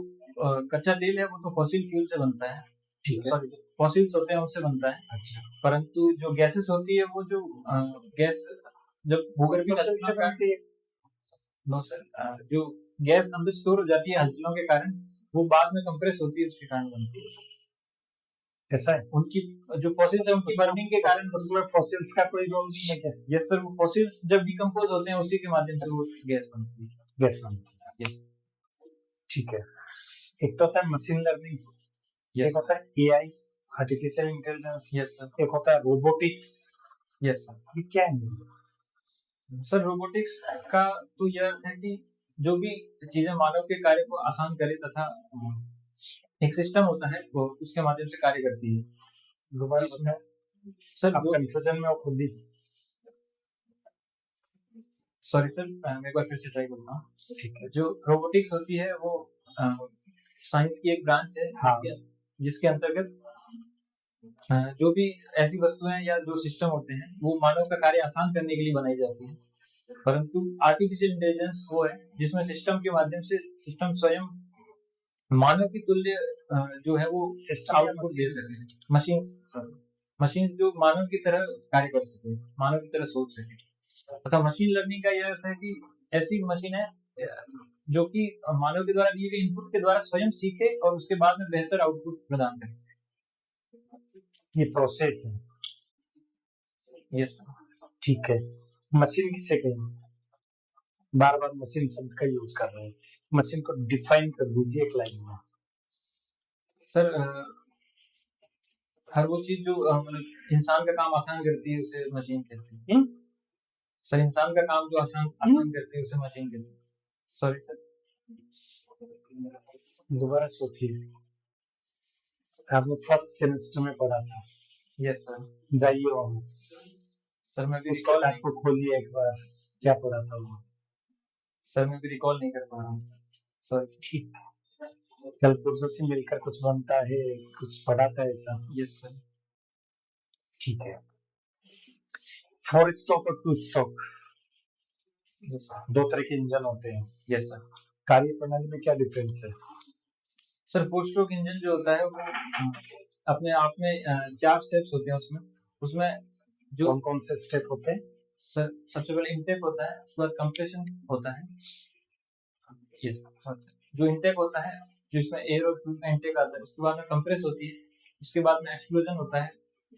कच्चा तेल है वो तो फॉसिल फ्यूल से बनता है। ठीक है, सॉरी, फॉसिल्स होते हैं उससे बनता है। अच्छा, परंतु जो गैसेस होती है वो जो गैस जब भूगर्भीय फॉसिल से बनती है। नो सर, जो गैस अंदर स्टोर हो जाती है हलचलों के कारण, वो बाद में कंप्रेस होती है, उसके कारण बनती है। ऐसा है? उनकी जो फॉसिल्स है उनकी बर्निंग के कारण। उसमें फॉसिल्स का कोई रोल नहीं है क्या? यस सर, वो फॉसिल्स जब डिकम्पोज होते हैं उसी के माध्यम से वो गैस बनती है। गैस बनती है। यस ठीक है, एक तो होता है मशीन लर्निंग, एक यस होता है AI, artificial intelligence, yes sir एक होता है रोबोटिक्स। Yes sir. ये क्या है? सर रोबोटिक्स का तो यह अर्थ है कि जो भी चीजें मानव के कार्य को आसान करे तथा एक सिस्टम होता है वो उसके माध्यम से कार्य करती है। दोबारा इसमें बताएं। सर आप कंफ्यूजन में हो खुद ही। सॉरी सर, मैं एक बार फिर से ट्राई करता हूँ। ठीक है, जो रोबोटिक्स होती है वो साइंस की एक ब्रांच है, हाँ। जिसके अंतर्गत जो भी ऐसी वस्तुएं या जो सिस्टम होते हैं वो मानव का कार्य आसान करने के लिए बनाई जाती है। परंतु आर्टिफिशियल इंटेलिजेंस वो है जिसमें सिस्टम के माध्यम से सिस्टम स्वयं मानव की तुल्य जो है वो सिस्टम आउटपुट दे सके। मशीन जो मानव की तरह कार्य कर सके, मानव की तरह सोच सके। तथा मशीन लर्निंग का यह अर्थ है कि ऐसी मशीन है जो कि मानव के द्वारा दिए गए इनपुट के द्वारा स्वयं सीखे और उसके बाद में बेहतर आउटपुट प्रदान करे। ये प्रोसेस है। यस ठीक है, मशीन किसे कहेंगे? बार बार मशीन शब्द का यूज कर रहे हैं, मशीन को डिफाइन कर दीजिए एक लाइन में। सर हर वो चीज जो मतलब इंसान का काम आसान करती है उसे मशीन कहते हैं। सर इंसान का काम जो आसान करती है उसे मशीन कहते हैं। सॉरी सर, दोबारा सोचिए, आपने फर्स्ट सेमेस्टर में पढ़ा था। Yes sir. जाइए वहाँ, सर मैं भी उसको आपको खोलिए एक बार, क्या पढ़ा था वो। सर मैं भी रिकॉल नहीं कर पा रहा हूँ। सॉरी। ठीक, कल पुरुषों से मिलकर कुछ बनता है, कुछ पढ़ा था ऐसा। Yes sir. ठीक है, 4 स्ट्रोक और 2 स्ट्रोक यस सर। दो तरह के इंजन होते हैं। Yes sir. कार्य प्रणाली में क्या डिफरेंस है? सर 4 स्ट्रोक इंजन जो होता है वो अपने आप में 4 स्टेप्स होते हैं। उसमें जो कौन कौन से स्टेप होते हैं? सर सबसे पहले इंटेक होता है, उसके बाद कंप्रेशन होता है। यस, जो इंटेक होता है, जो इसमें एयर और फ्यूल का इंटेक आता है, उसके बाद में कंप्रेस होती है, उसके बाद में एक्सप्लोजन होता है,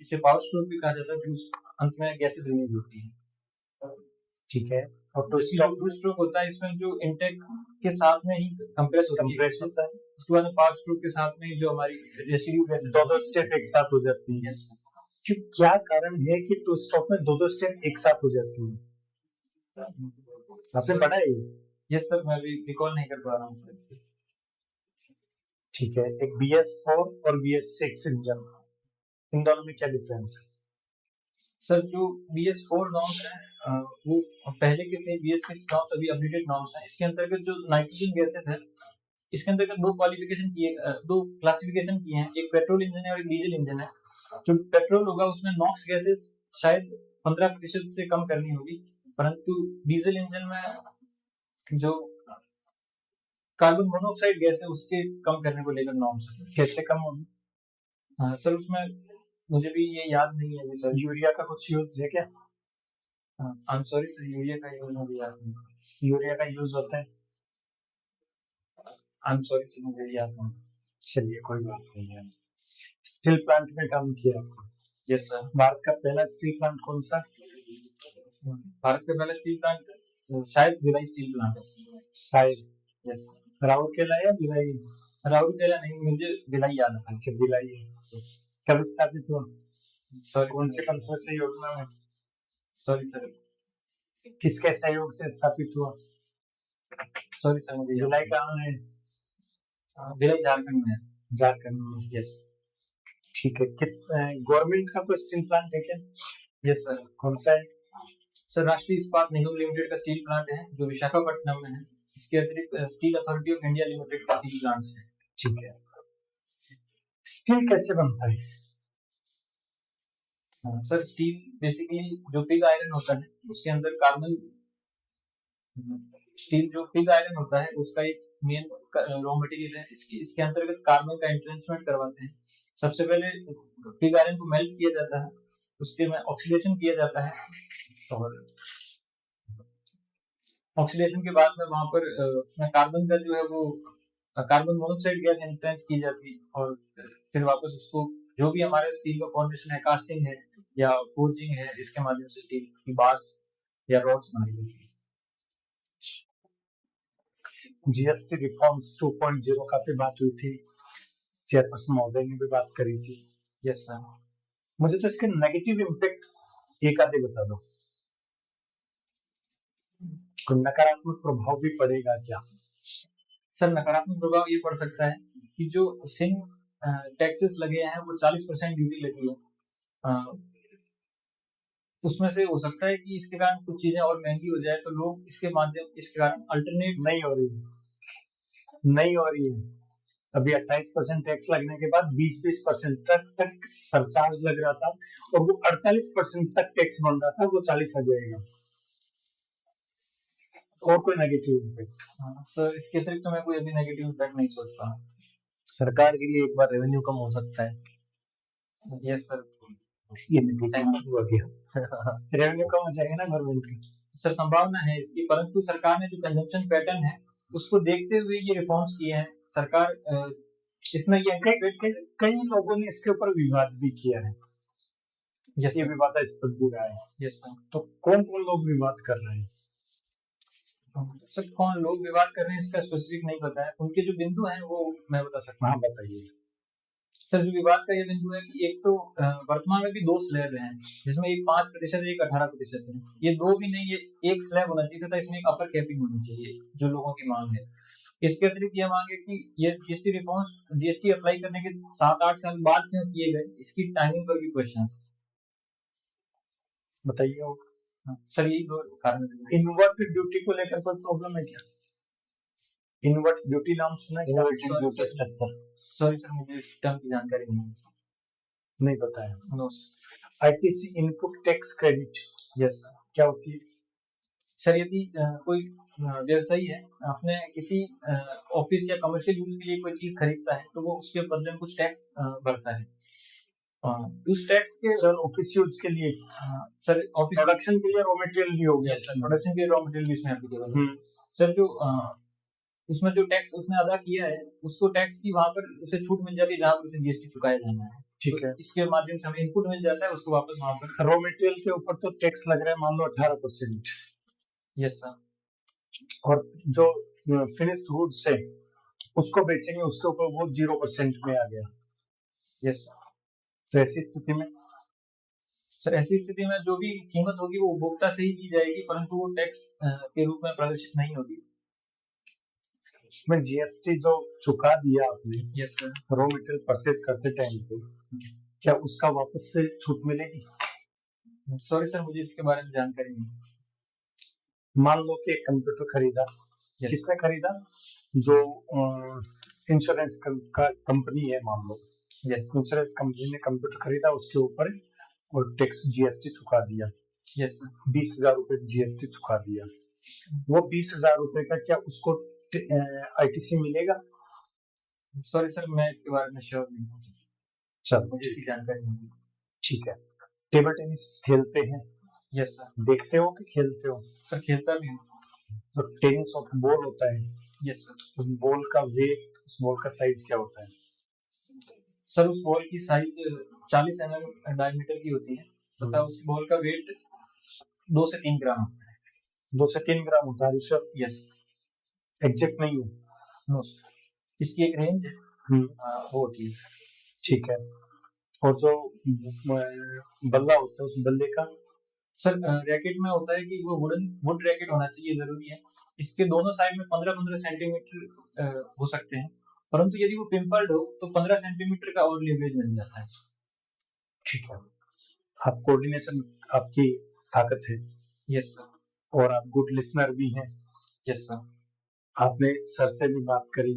इसे पावर स्ट्रोक भी कहा जाता है, फिर अंत में गैसेस रिलीज होती है। ठीक है। और टू जबकि स्टॉप जो स्ट्रोक होता है, इसमें जो इंटेक के साथ में ही कंप्रेस होती है, कंप्रेस होता है, उसके बाद में पावर स्ट्रोक के साथ में जो हमारी रेसिड्यू गैसेस दो स्टेप एक साथ हो जाती है। यस क्या कारण है कि टू स्टॉप में दो स्टेप एक साथ हो जाती है? आपने पढ़ा है ये? यस सर, मैं भी रिकॉल नहीं कर पा रहा हूँ सर। ठीक है। एक BS4 और BS6 इंजन, इन दोनों में क्या डिफरेंस है? सर जो BS4 नॉर्म्स है वो पहले के थे, BS6 नॉर्म्स अभी अपडेटेड नॉर्म्स हैं। इसके अंतर्गत जो नाइट्रोजन गैसेस है, इसके अंतर्गत दो क्लासिफिकेशन किए हैं, एक पेट्रोल इंजन है और एक डीजल इंजन है। जो पेट्रोल होगा उसमें नॉक्स गैसेस शायद 15% से कम करनी होगी, परंतु डीजल इंजन में जो कार्बन मोनोऑक्साइड गैस है उसके कम करने को लेकर नॉर्म्स है। कैसे कम होगी? सर उसमें मुझे भी ये याद नहीं है अभी सर। यूरिया का कुछ यूज है क्या? I am sorry sir, urea का यूज मुझे याद नहीं। यूरिया का यूज होता है? आई एम सॉरी सर, मुझे याद नहीं। चलिए कोई बात नहीं है। स्टील प्लांट में काम किया आपने? Yes sir. भारत का पहला स्टील प्लांट कौन सा? भारत का पहला स्टील प्लांट शायद भिलाई स्टील प्लांट है। शायद। यस राउरकेला या भिलाई? राउरकेला नहीं, मुझे भिलाई याद है। अच्छा भिलाई है। कब स्थापित हुआ? सॉरी कौन से पंचवर्षीय योजना में? Sorry sir. किसके सहयोग से स्थापित हुआ? सॉरी सर, मुझे भिलाई कहाँ है? भिलाई झारखंड में है। झारखंड में। यस ठीक है। गवर्नमेंट का कोई स्टील प्लांट है क्या? Yes sir. कौन सा है? सर राष्ट्रीय इस्पात निगम लिमिटेड का स्टील प्लांट है जो विशाखापट्टनम में है। इसके अतिरिक्त steel authority of India limited का स्टील प्लांट है। ठीक है। स्टील कैसे बनता है? सर स्टील बेसिकली जो पिग आयरन होता है उसके अंदर कार्बन, स्टील जो पिग आयरन होता है उसका एक मेन रॉ मटेरियल है। इसके अंतर्गत कार्बन का एंट्रेंसमेंट करवाते हैं। सबसे पहले पिग आयरन को मेल्ट किया जाता है, उसके में ऑक्सीडेशन किया जाता है, और ऑक्सीडेशन के बाद में वहां पर उसमें कार्बन का जो है वो कार्बन मोनोऑक्साइड गैस एंट्रेंस की जाती है, और फिर वापस उसको जो भी हमारे स्टील का फॉर्मेशन है, कास्टिंग है या फोर्जिंग है, इसके माध्यम से स्टील की बार्स या रॉड्स बनाई जाती है। GST रिफॉर्म्स 2.0 का भी बात हुई थी, चेयरपर्सन महोदय ने भी बात करी थी। Yes sir. मुझे तो इसके नेगेटिव इम्पैक्ट एक आधे बता दो। कोई नकारात्मक प्रभाव भी पड़ेगा क्या? सर नकारात्मक प्रभाव ये पड़ सकता है कि जो सिंह टैक्सेस लगे हैं वो 40% ड्यूटी लगी है, उसमें से हो सकता है कि इसके कारण कुछ चीजें और महंगी हो जाए, तो लोग इसके कारण अल्टरनेट नहीं हो रही है। अभी 28% टैक्स लगने के बाद 20% तक सरचार्ज लग रहा था, और वो 48% तक टैक्स बन रहा था, वो 40 आ जाएगा। और कोई नेगेटिव इम्पैक्ट? सर इसके अतिरिक्त तो मैं कोई अभी नेगेटिव इम्पैक्ट नहीं सोच पा। सरकार के लिए एक बार रेवेन्यू कम हो सकता है। Yes sir. ये नेगेटिव हो गया। रेवेन्यू कम हो जाएगा ना गवर्नमेंट की? सर संभावना है इसकी, परंतु सरकार ने जो कंजम्पशन पैटर्न है उसको देखते हुए ये रिफॉर्म्स किए हैं। सरकार इसमें ये कई लोगों ने इसके ऊपर विवाद भी किया है। यस ये विवादास्पद भी रहा है। Yes sir. तो कौन कौन लोग विवाद कर रहे हैं? सर कौन लोग विवाद कर रहे हैं इसका स्पेसिफिक नहीं पता है, उनके जो बिंदु हैं वो मैं बता सकता हूँ। बताइए। सर जो विवाद का ये बिंदु है कि एक तो वर्तमान में भी 2 स्लैब हैं, जिसमें एक 5% और एक 18% है। ये 2 भी नहीं, ये एक स्लैब होना चाहिए था, इसमें एक अपर कैपिंग होनी चाहिए, जो लोगों की मांग है। इसके अतिरिक्त ये मांग है कि ये जीएसटी रिफॉर्म्स जीएसटी अप्लाई करने के 7-8 साल बाद क्यों किए गए, इसकी टाइमिंग पर भी क्वेश्चन है। बताइए। सर यही 2 कारण है। इनवर्ट ड्यूटी को लेकर कोई प्रॉब्लम है क्या? इनवर्ट ड्यूटी नाम सुना है? सॉरी सर, मुझे इस टर्म की जानकारी नहीं पता है। No sir. ITC input tax credit, yes sir. क्या होती है? सर यदि कोई व्यवसायी है, अपने किसी ऑफिस या कमर्शियल यूज के लिए कोई चीज खरीदता है, तो वो उसके बदले में कुछ टैक्स भरता है। उस टैक्स के सर ऑफिस यूज के लिए, सर ऑफिस प्रोडक्शन के लिए रॉ मटेरियल भी हो गया सर प्रोडक्शन के रॉ मटेरियल भी इसमें एप्लीकेबल है। हम्म, सर जो उसमें जो टैक्स उसने अदा किया है उसको टैक्स की वहां पर उसे छूट मिल जाती है जहां पर उसे जीएसटी चुकाया जाना है। ठीक तो है। इसके माध्यम से हमें इनपुट मिल जाता है उसको वापस वहां पर। रॉ मटेरियल के ऊपर तो टैक्स लग रहा है मान लो 18%, यस सर। और जो फिनिश्ड गुड्स है उसको बेचेंगे उसके ऊपर वो 0% में आ गया। Yes sir. तो ऐसी स्थिति में सर ऐसी स्थिति में जो भी कीमत होगी वो उपभोक्ता से ही दी जाएगी परंतु वो टैक्स के रूप में प्रदर्शित नहीं होगी। उसमें जीएसटी जो चुका दिया आपने yes sir. Raw material purchase करते टाइम पे, क्या उसका वापस से छूट मिलेगी? सॉरी सर मुझे इसके बारे में जानकारी नहीं। मान लो कि एक कंप्यूटर खरीदा, Yes. किसने खरीदा? जो इंश्योरेंस का कंपनी है मान लो, यस इंश्योरेंस कंपनी ने कंप्यूटर खरीदा, उसके ऊपर और टैक्स जीएसटी चुका दिया, यस सर। 20,000 रुपए जीएसटी चुका दिया। वो 20,000 रुपए का क्या उसको आईटीसी मिलेगा? सॉरी सर मैं इसके बारे में श्योर नहीं हूँ, चलो मुझे इसकी जानकारी नहीं। ठीक है। टेबल टेनिस खेलते हैं, यस सर। देखते हो कि खेलते हो? सर खेलता भी हूँ। जो टेनिस ऑफ बॉल होता है, यस सर। उस बॉल का वेट, उस बॉल का साइज क्या होता है? सर उस बॉल की साइज 40 mm डायमीटर की होती है तथा उस बॉल का वेट 2 से 3 ग्राम होता है। 2 से 3 ग्राम होता है ऋषभ? यस एग्जैक्ट नहीं है? नो सर इसकी एक रेंज है वो होती है। ठीक है। और जो बल्ला होता है उस बल्ले का? सर रैकेट में होता है कि वो वुड रैकेट होना चाहिए, जरूरी है। इसके दोनों साइड में 15-15 सेंटीमीटर हो सकते हैं परंतु यदि वो पिंपल्ड हो तो 15 सेंटीमीटर का और लीवरेज मिल जाता है। ठीक है। आप कोऑर्डिनेशन, आपकी ताकत है। Yes sir. और आप गुड लिसनर भी हैं। Yes sir. आपने सर से भी बात करी,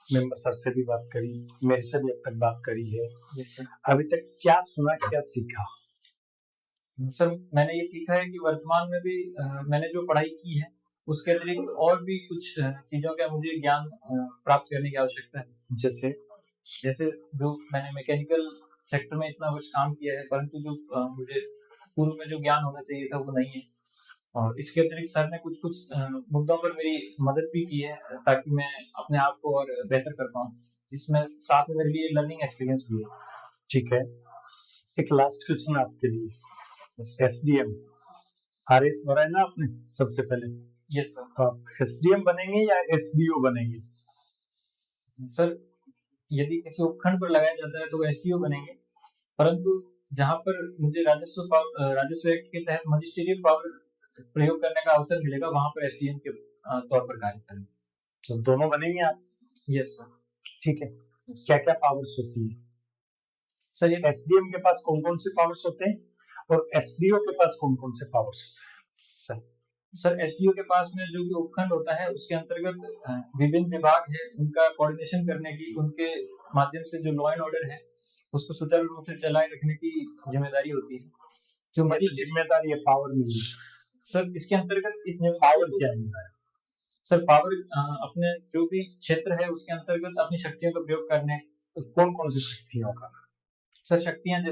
मेंबर सर से भी बात करी, मेरे से भी अब तक बात करी है। Yes sir. अभी तक क्या सुना, क्या सीखा? सर मैंने ये सीखा है कि वर्तमान में भी मैंने जो पढ़ाई की है उसके अतिरिक्त और भी कुछ चीजों का मुझे ज्ञान प्राप्त करने की आवश्यकता है। जैसे जो मैंने मैकेनिकल सेक्टर में इतना कुछ काम किया है परंतु जो मुझे पूर्व में जो ज्ञान होना चाहिए था वो नहीं है। और इसके अतिरिक्त सर ने कुछ मुद्दों पर मेरी मदद भी की है ताकि मैं अपने आप को और बेहतर कर पाऊँ। इसमें साथ में मेरे लिए लर्निंग एक्सपीरियंस भी है। ठीक है। एक लास्ट क्वेश्चन आपके लिए। एसडीएम आरएस भरा है ना आपने सबसे पहले? Yes sir. तो आप एसडीएम बनेंगे या एसडीओ बनेंगे? सर यदि किसी उपखंड पर लगाया जाता है तो वो एसडीओ बनेंगे परंतु जहां पर मुझे राजस्व एक्ट के तहत मजिस्ट्रियल पावर प्रयोग करने का अवसर मिलेगा वहां पर एसडीएम के तौर पर कार्य करेंगे। तो दोनों बनेंगे आप? Yes sir. ठीक है। क्या क्या पावर्स होती है सर? ये एसडीएम के पास कौन कौन से पावर्स होते हैं और एसडीओ के पास कौन कौन से पावर्स? सर एसडीओ के पास में जो भी उपखंड होता है उसके अंतर्गत विभिन्न विभाग है, उनका कोऑर्डिनेशन करने की, उनके माध्यम से जो लॉ एंड ऑर्डर है उसको सुचारू रूप से चलाए रखने की जिम्मेदारी होती है। जो जिम्मेदारी है, पावर नहीं है सर। इसके अंतर्गत इस पावर क्या है? सर पावर अपने जो भी क्षेत्र है उसके अंतर्गत अपनी शक्तियों का प्रयोग करने। कौन कौन सी शक्तियों का? सर शक्तियां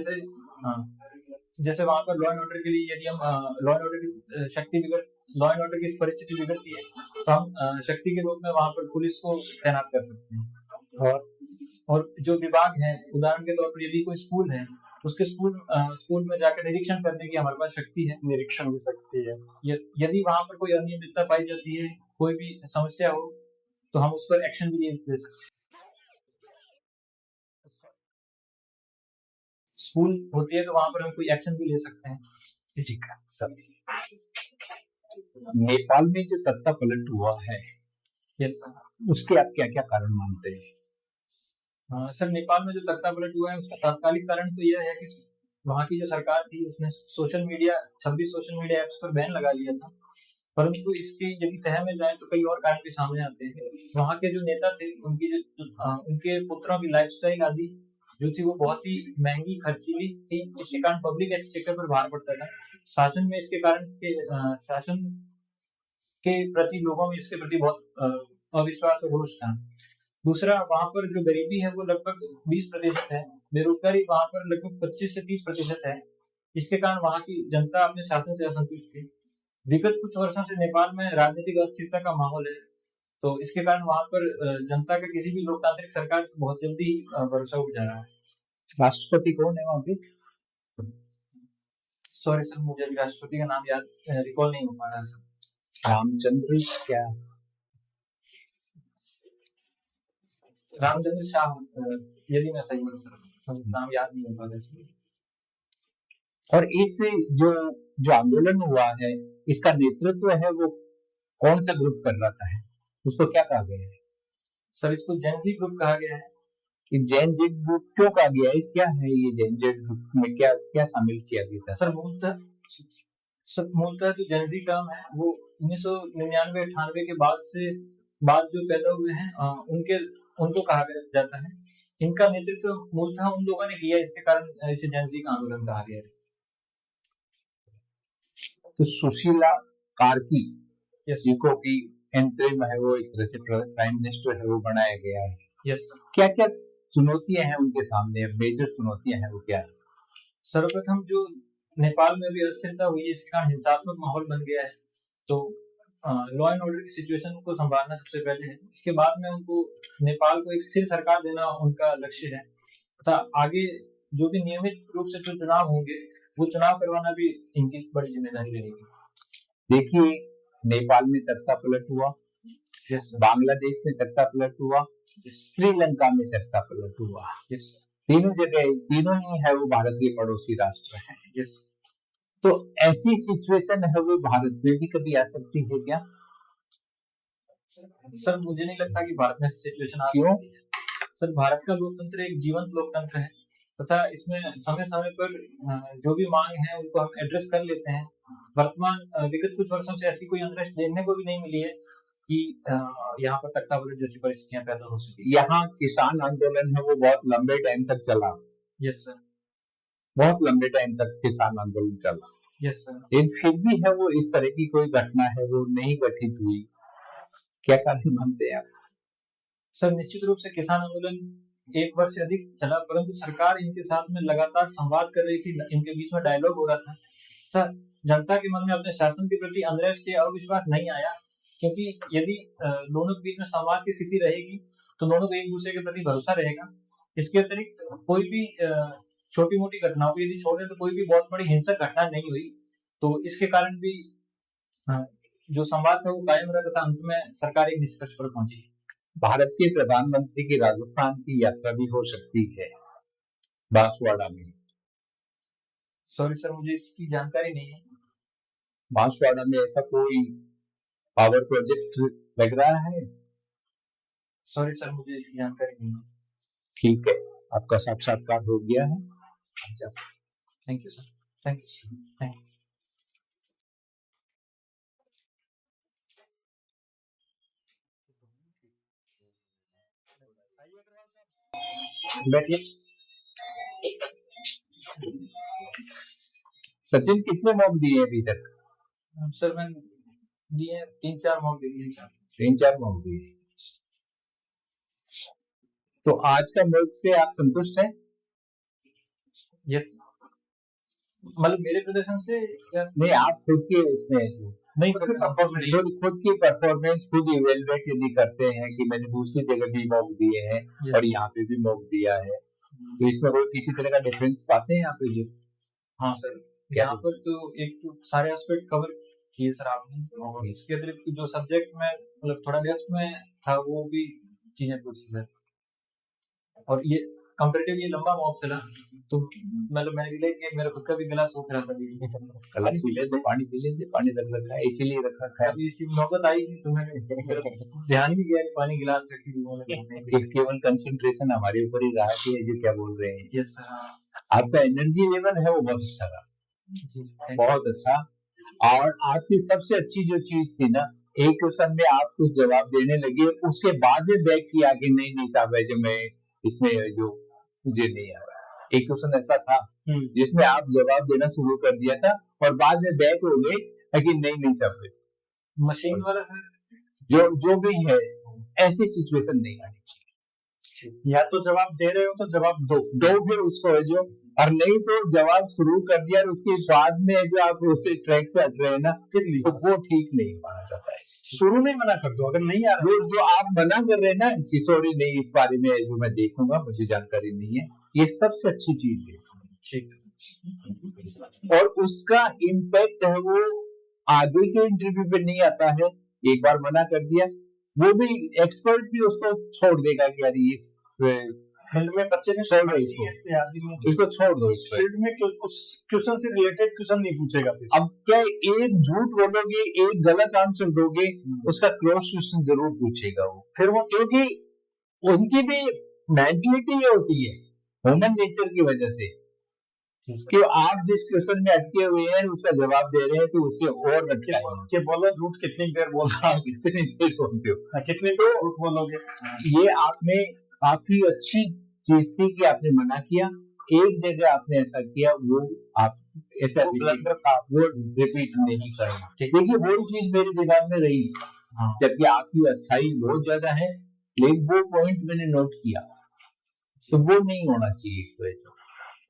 जैसे वहां पर लॉ एंड ऑर्डर के लिए यदि हम लॉ एंड ऑर्डर की लॉ एंड ऑर्डर की परिस्थिति बिगड़ती है तो हम शक्ति के रूप में वहां पर पुलिस को तैनात कर सकते हैं। और जो विभाग है, उदाहरण के तौर पर यदि कोई स्कूल है उसके स्कूल में जाकर निरीक्षण करने की हमारे पास शक्ति है। निरीक्षण की शक्ति है। यदि वहां पर कोई अनियमितता पाई जाती है, कोई भी समस्या हो तो हम उस पर एक्शन भी ले सकते हैं। स्कूल होती है तो वहां पर हम कोई एक्शन भी ले सकते हैं। जी का सब नेपाल में जो तख्ता पलट हुआ है, यस सर, उसके आप क्या क्या कारण मानते हैं? सर नेपाल में जो तख्ता पलट हुआ है उसका तात्कालिक कारण तो यह है कि वहाँ की जो सरकार थी उसने 26 सोशल मीडिया ऐप्स पर बैन लगा लिया था। परंतु इसके यदि तह में जाए तो कई और कारण भी सामने आते हैं। वहाँ के जो नेता थे उनके पुत्रों की लाइफस्टाइल आदि जो थी वो बहुत ही महंगी खर्चीली थी, इसके कारण पब्लिक एक्सचेकर पर भार पड़ता था। शासन में इसके कारण शासन के प्रति लोगों में इसके प्रति बहुत अविश्वास और रोष था। दूसरा, वहाँ पर जो गरीबी है वो लगभग 20% है, बेरोजगारी वहाँ पर लगभग 25 से 30% है, जिसके कारण वहाँ की जनता अपने शासन से असंतुष्ट थी। विगत कुछ वर्षों से नेपाल में राजनीतिक अस्थिरता का माहौल है, तो इसके कारण वहाँ पर जनता का किसी भी लोकतांत्रिक सरकार से बहुत जल्दी भरोसा उठ जा रहा है। राष्ट्रपति कौन है वहाँ पे? सॉरी सर, मुझे अभी राष्ट्रपति का नाम याद रिकॉल नहीं हो पा रहा सर। रामचंद्र क्या? रामचंद्र शाह, यदि मैं सही हूँ सर, मुझे नाम याद नहीं हो पा रहा सर। और इस जो जो आंदोलन हुआ है, इसका नेतृत्व है वो कौन सा ग्रुप कर रहा है, उसको क्या कहा गया है? सर इसको जेन ज़ी ग्रुप कहा गया है। कि जैन जेड ग्रुप क्यों कहा गया है? क्या है ये जैन जेड ग्रुप में क्या क्या शामिल किया गया था? सर मूलतः जो जेन ज़ी टर्म है वो 1999-98 के बाद जो पैदा हुए हैं उनको कहा जाता है। इनका नेतृत्व मूलतः उन लोगों ने किया, इसके कारण इसे जेन ज़ी का आंदोलन कहा गया है। तो सुशीला कार्की यस जिनको की इंटरिम है वो एक तरह से प्राइम मिनिस्टर है वो बनाया गया है। Yes sir. क्या क्या चुनौतियां हैं उनके सामने, मेजर चुनौतियां हैं वो क्या है? सर्वप्रथम जो नेपाल में भी अस्थिरता हुई है, इसके कारण हिंसात्मक माहौल बन गया है, तो लॉ एंड ऑर्डर की सिचुएशन को संभालना सबसे पहले है। इसके बाद में उनको नेपाल को एक स्थिर सरकार देना उनका लक्ष्य है, तथा आगे जो भी नियमित रूप से जो चुनाव होंगे वो चुनाव करवाना भी इनकी बड़ी जिम्मेदारी रहेगी। देखिए, नेपाल में तख्ता पलट हुआ, यस बांग्लादेश में तख्ता पलट हुआ, श्रीलंका में तख्ता पलट हुआ। यस तीनों जगह, तीनों ही है वो भारत के पड़ोसी राष्ट्र हैं। यस। तो ऐसी सिचुएशन है वो भारत में भी कभी आ सकती है क्या? सर मुझे नहीं लगता कि भारत में सिचुएशन आ क्यों? सकती है। सर भारत का लोकतंत्र एक जीवंत लोकतंत्र है, तथा इसमें समय समय पर जो भी मांग है उनको हम एड्रेस कर लेते हैं। वर्तमान विगत कुछ वर्षों से ऐसी कोई अंतरिक्ष देखने को भी नहीं मिली है कि यहाँ पर तख्ता पलट जैसी परिस्थितियां पैदा हो सकी। यहाँ किसान आंदोलन है वो बहुत लंबे टाइम तक चला। Yes sir. बहुत लंबे टाइम तक किसान आंदोलन चला। Yes sir. लेकिन फिर भी है वो इस तरह की कोई घटना है वो नहीं घटित हुई। क्या कारण मानते हैं आप? सर निश्चित रूप से किसान आंदोलन 1 वर्ष से अधिक चला, परंतु सरकार इनके साथ में लगातार संवाद कर रही थी, इनके बीच में डायलॉग हो रहा था। जनता के मन में अपने शासन के प्रति अनरेस्ट या अविश्वास नहीं आया, क्योंकि यदि दोनों के बीच में संवाद की स्थिति रहेगी तो दोनों को एक दूसरे के प्रति भरोसा रहेगा। इसके अतिरिक्त कोई भी छोटी मोटी घटनाओं को यदि छोड़े तो कोई भी बहुत बड़ी हिंसक घटना नहीं हुई, तो इसके कारण भी जो संवाद था वो कायम रहा, तथा अंत में सरकार एक निष्कर्ष पर पहुंची। भारत के प्रधानमंत्री की राजस्थान की यात्रा भी हो सकती है बांसवाड़ा में। सॉरी सर, मुझे इसकी जानकारी नहीं है। बांसवाड़ा में ऐसा कोई पावर प्रोजेक्ट लग रहा है? सॉरी सर, मुझे इसकी जानकारी नहीं है। ठीक है, आपका साक्षात्कार हो गया है, आप जा सकते हैं। Thank you sir. Thank you sir. Thank you. बैठिए। सचिन, कितने मॉक दिए अभी तक? सर मैंने दिए 3-4 मॉक दिए। 3-4 मॉक दिए। तो आज का मॉक से आप संतुष्ट हैं? यस। मतलब मेरे प्रदर्शन से या नहीं, आप खुद के उसमें नहीं सर, खुद की परफॉर्मेंस खुद इवेलुएट यदि करते हैं कि मैंने दूसरी जगह भी मॉक दिए हैं और यहाँ पे भी मॉक दिया है, तो इसमें कोई किसी तरह का डिफरेंस पाते हैं यहाँ पे? जो हाँ सर, यहाँ पर तो एक तो सारे एस्पेक्ट कवर किए सर आपने, और इसके अतिरिक्त जो सब्जेक्ट में मतलब थोड़ा डेप्थ में था वो भी चीजें पूछी सर। और ये कंपैरेटिवली लंबा मॉक चला, तो मतलब मैंने रियलाइज किया कि मेरा खुद का भी गला सूख रहा था बीच में। गला सूखे तो पानी पी लेते, पानी रख रखा है इसीलिए रख रखा है। अभी इसी नौबत आई थी तो मैंने ध्यान भी किया कि पानी गिलास रखी थी। केवल कंसंट्रेशन हमारे ऊपर ही रहा कि ये क्या बोल रहे हैं। Yes sir. आपका एनर्जी लेवल है वो बहुत अच्छा रहा, जी बहुत अच्छा। और आपकी सबसे अच्छी जो चीज थी ना, एक क्वेश्चन में आप कुछ जवाब देने लगे, उसके बाद में बैक किया कि नहीं साहब जो मैं इसमें जो मुझे नहीं आ रहा। एक क्वेश्चन ऐसा था जिसमें आप जवाब देना शुरू कर दिया था और बाद में बैक हो गए कि नहीं सब मशीन वाला सर। जो भी है, ऐसी सिचुएशन नहीं आनी चाहिए। या तो जवाब दे रहे हो तो जवाब दो। दो फिर उसको है जो, और नहीं तो जवाब शुरू कर दिया और उसके बाद में जो आप उसे ट्रैक से हट रहे हैं ना, फिर नहीं, तो वो ठीक नहीं माना जाता है। शुरू में मना कर दो, अगर नहीं आ रहा वो जो आप मना कर रहे हैं ना कि सॉरी नहीं, इस बारे में जो मैं देखूंगा, मुझे जानकारी नहीं है, ये सबसे अच्छी चीज है इसमें। और उसका इम्पैक्ट है वो आगे के इंटरव्यू पे नहीं आता है। एक बार मना कर दिया, वो भी एक्सपर्ट भी उसको छोड़ देगा कि यार इस फील्ड में बच्चे ने छोड़ दो इसको, इसको छोड़ दो, इस फील्ड में उस क्वेश्चन से रिलेटेड क्वेश्चन नहीं पूछेगा फिर। अब क्या एक झूठ बोलोगे, एक गलत आंसर दोगे, उसका क्रॉस क्वेश्चन जरूर पूछेगा वो, फिर वो क्योंकि उनकी भी मेंटलिटी ये होती है ह्यूमन नेचर की वजह से कि आप जिस क्वेश्चन में अटके हुए हैं उसका जवाब दे रहे हैं, तो उससे और अटकाएंगे कि बोलो झूठ कितनी देर बोल रहा है, कितनी देर बोलते हो, कितनी देर झूठ बोलोगे। ये आप में काफी अच्छी चीज थी कि आपने मना किया, एक जगह आपने ऐसा किया, वो आप ऐसा ब्लंडर था, वो रिपीट नहीं करना। देखिए वही चीज मेरे दिमाग में रही, जबकि आपकी अच्छाई बहुत ज्यादा है, लेकिन वो पॉइंट मैंने नोट किया, तो वो नहीं होना चाहिए। तो ऐसा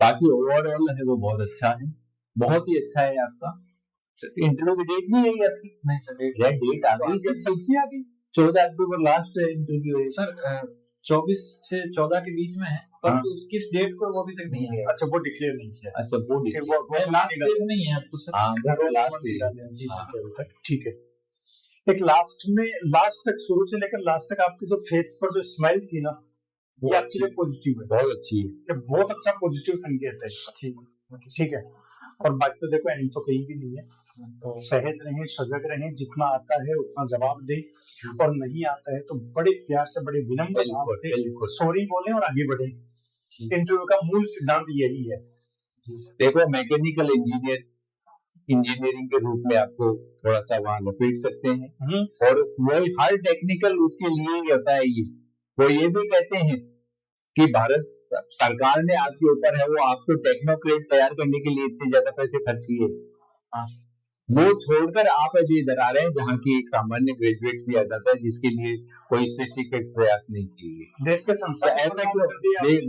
बाकी ओवरऑल है वो बहुत अच्छा है, बहुत ही अच्छा है आपका। इंटरव्यू की डेट नहीं है आपकी? नहीं सर, डेट आ गई सर, सबकी आ गई। 14 अक्टूबर लास्ट इंटरव्यू है सर। 24 से 14 के बीच में है, पर किस डेट को वो अभी तक नहीं है। अच्छा, वो डिक्लेयर नहीं किया। अच्छा, वो लास्ट फेज नहीं है अब तो सर। हाँ, बस लास्ट जी सर, ठीक है। एक लास्ट में, लास्ट तक, शुरू से लेकर लास्ट तक आपके जो फेस पर जो स्माइल थी ना, ये आपके लिए पॉजिटिव है, बहुत अच्छी है, ये बहुत अच्छा पॉजिटिव संकेत है। ठीक है। और बाकी तो देखो एंड तो कहीं भी नहीं है, तो सहज रहें, सजग रहें, जितना आता है उतना जवाब दें, और नहीं आता है तो बड़े प्यार से, बड़े विनम्र भाव से सॉरी बोलें और आगे बढ़ें। इंटरव्यू का मूल सिद्धांत यही है। देखो मैकेनिकल इंजीनियरिंग के रूप में आपको थोड़ा सा वहां लपेट सकते हैं, और वही हर टेक्निकल उसके लिए ही होता है। ये वो ये भी कहते हैं कि भारत सरकार ने आपके ऊपर है, वो आपको टेक्नोक्रेट तैयार करने के लिए इतने ज्यादा पैसे खर्च किए, वो छोड़कर आप जो इधर आ रहे हैं, जहाँ की एक सामान्य ग्रेजुएट भी आ जाता है, जिसके लिए कोई स्पेसिफिक प्रयास नहीं किए। देश के संसाधन ऐसा क्यों?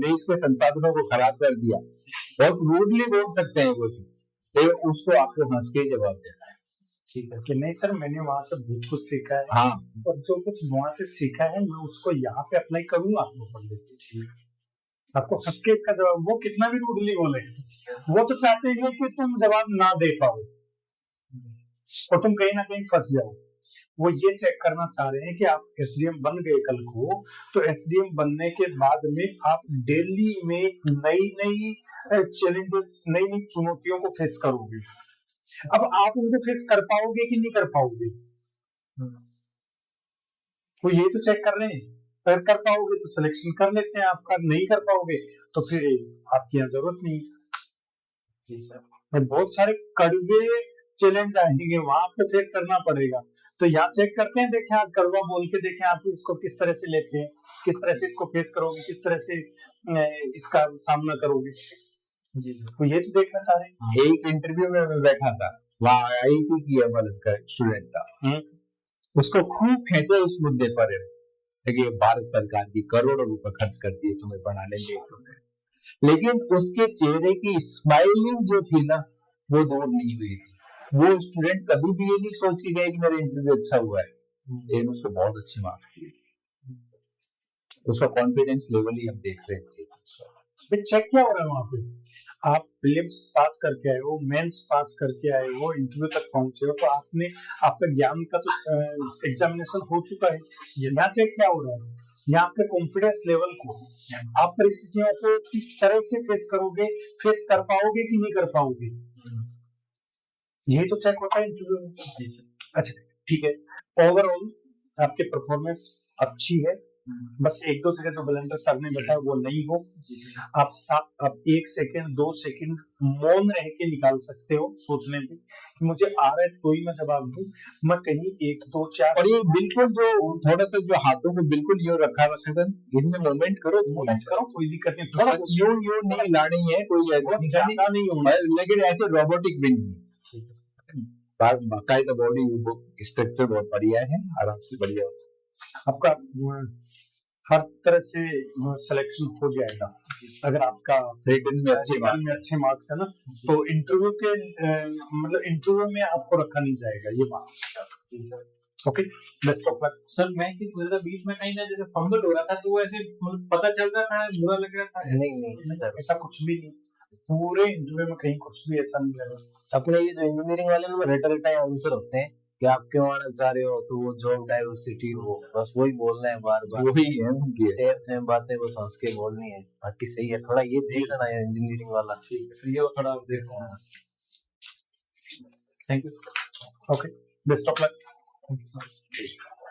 देश के संसाधनों को खराब कर दिया, बहुत रूडली बोल सकते हैं वो चीज, उसको आपको हंस के जवाब देना है। ठीक है कि नहीं सर, मैंने वहां से बहुत कुछ सीखा है, हाँ, और जो कुछ वहां से सीखा है मैं उसको यहाँ पे अप्लाई करूंगा आपको ऊपर देते। आपको हंस के इसका जवाब, वो कितना भी रूडली बोले, वो तो चाहते हैं कि तुम जवाब ना दे पाओ और तुम कहीं ना कहीं फंस जाओ। वो ये चेक करना चाह रहे हैं कि आप एसडीएम बन गए कल को, तो एसडीएम बनने के बाद में आप दिल्ली में नई नई चैलेंजेस, नई नई चुनौतियों को फेस करोगे। अब आप उनको फेस कर पाओगे कि नहीं कर पाओगे, वो ये तो चेक कर रहे हैं। अगर कर पाओगे तो सिलेक्शन कर लेते हैं आपका, नहीं कर पाओगे तो फिर आपकी यहाँ जरूरत नहीं। जी सर, बहुत सारे कड़वे चैलेंज आएंगे, वहां आपको फेस करना पड़ेगा। तो यहाँ चेक करते हैं, देखें आज कड़वा बोल के देखें आप इसको किस तरह से लेते हैं, किस तरह से इसको फेस करोगे, किस तरह से इसका सामना करोगे। जी सर, तो ये तो देखना चाह रहे हैं। एक इंटरव्यू में मैं बैठा था, वहाँ आईआईटी की अमल का स्टूडेंट था, उसको खूब खींचा इस मुद्दे पर कि भारत सरकार की करोड़ों रुपए खर्च करती है तुम्हें पढ़ाने में, लेकिन उसके चेहरे की स्माइलिंग जो थी ना, वो दूर नहीं हुई थी। वो स्टूडेंट कभी भी ये नहीं सोच के गया कि मेरा इंटरव्यू अच्छा हुआ है, लेकिन उसको बहुत अच्छे मार्क्स दिए। उसका कॉन्फिडेंस लेवल ही हम देख रहे थे। चेक क्या हो रहा है वहां पे, आप प्रीलिम्स पास करके आए हो, मेंस पास करके आए हो, इंटरव्यू तक पहुंचे हो, तो आपने, आपका ज्ञान का तो एग्जामिनेशन हो चुका है। यहाँ चेक क्या हो रहा है, यहाँ आपके कॉन्फिडेंस लेवल को, आप परिस्थितियों को किस तरह से फेस करोगे, फेस कर पाओगे कि नहीं कर पाओगे, यही तो चेक होता है इंटरव्यू में। अच्छा ठीक है, ओवरऑल आपकी परफॉर्मेंस अच्छी है, बस एक दो जगह जो ब्लेंडर सर ने बताया वो नहीं हो। आप 1 सेकंड 2 सेकंड मौन रह के निकाल सकते हो सोचने में कि मुझे आ रहा है तो ही मैं जवाब दूं, मैं कहीं 1 2 4। और ये बिल्कुल जो थोड़ा सा जो हाथों को बिल्कुल यूं रखा रखा इनमें मूवमेंट करो, कोई दिक्कत नहीं, थोड़ा यूं नहीं लानी है, कोई नहीं होना, लेकिन ऐसे रोबोटिक भी नहीं है, बाकायदा बॉडी स्ट्रक्चर बहुत बढ़िया है, आराम से बढ़िया होता है। आपका हर तरह से सिलेक्शन हो जाएगा अगर आपका रिटर्न में अच्छे रिटर्न मार्क्स में अच्छे मार्क्स है ना, तो इंटरव्यू के मतलब इंटरव्यू में आपको रखा नहीं जाएगा, ये बात। Okay, best of luck. Sir मैं एक चीज पूछ रहा था, बीच में कहीं ना जैसे फंबल हो रहा था, तो वो ऐसे मतलब पता चल रहा था, बुरा लग रहा था? नहीं सर, ऐसा कुछ भी नहीं, पूरे इंटरव्यू में कहीं कुछ भी ऐसा नहीं लगा। अपने ये जो इंजीनियरिंग वाले में रटा आंसर होते हैं कि आप क्यों आना चाह रहे हो, तो वो जॉब डाइवर्सिटी हो, बस वही बोलना है बार बार, वही है उनकी। सेम बातें बस हंस के बोलनी है, बाकी सही है। थोड़ा ये देख लेना है इंजीनियरिंग वाला। ठीक है सर, ये थोड़ा देखो। Thank you sir. Okay, best of luck. Thank you sir.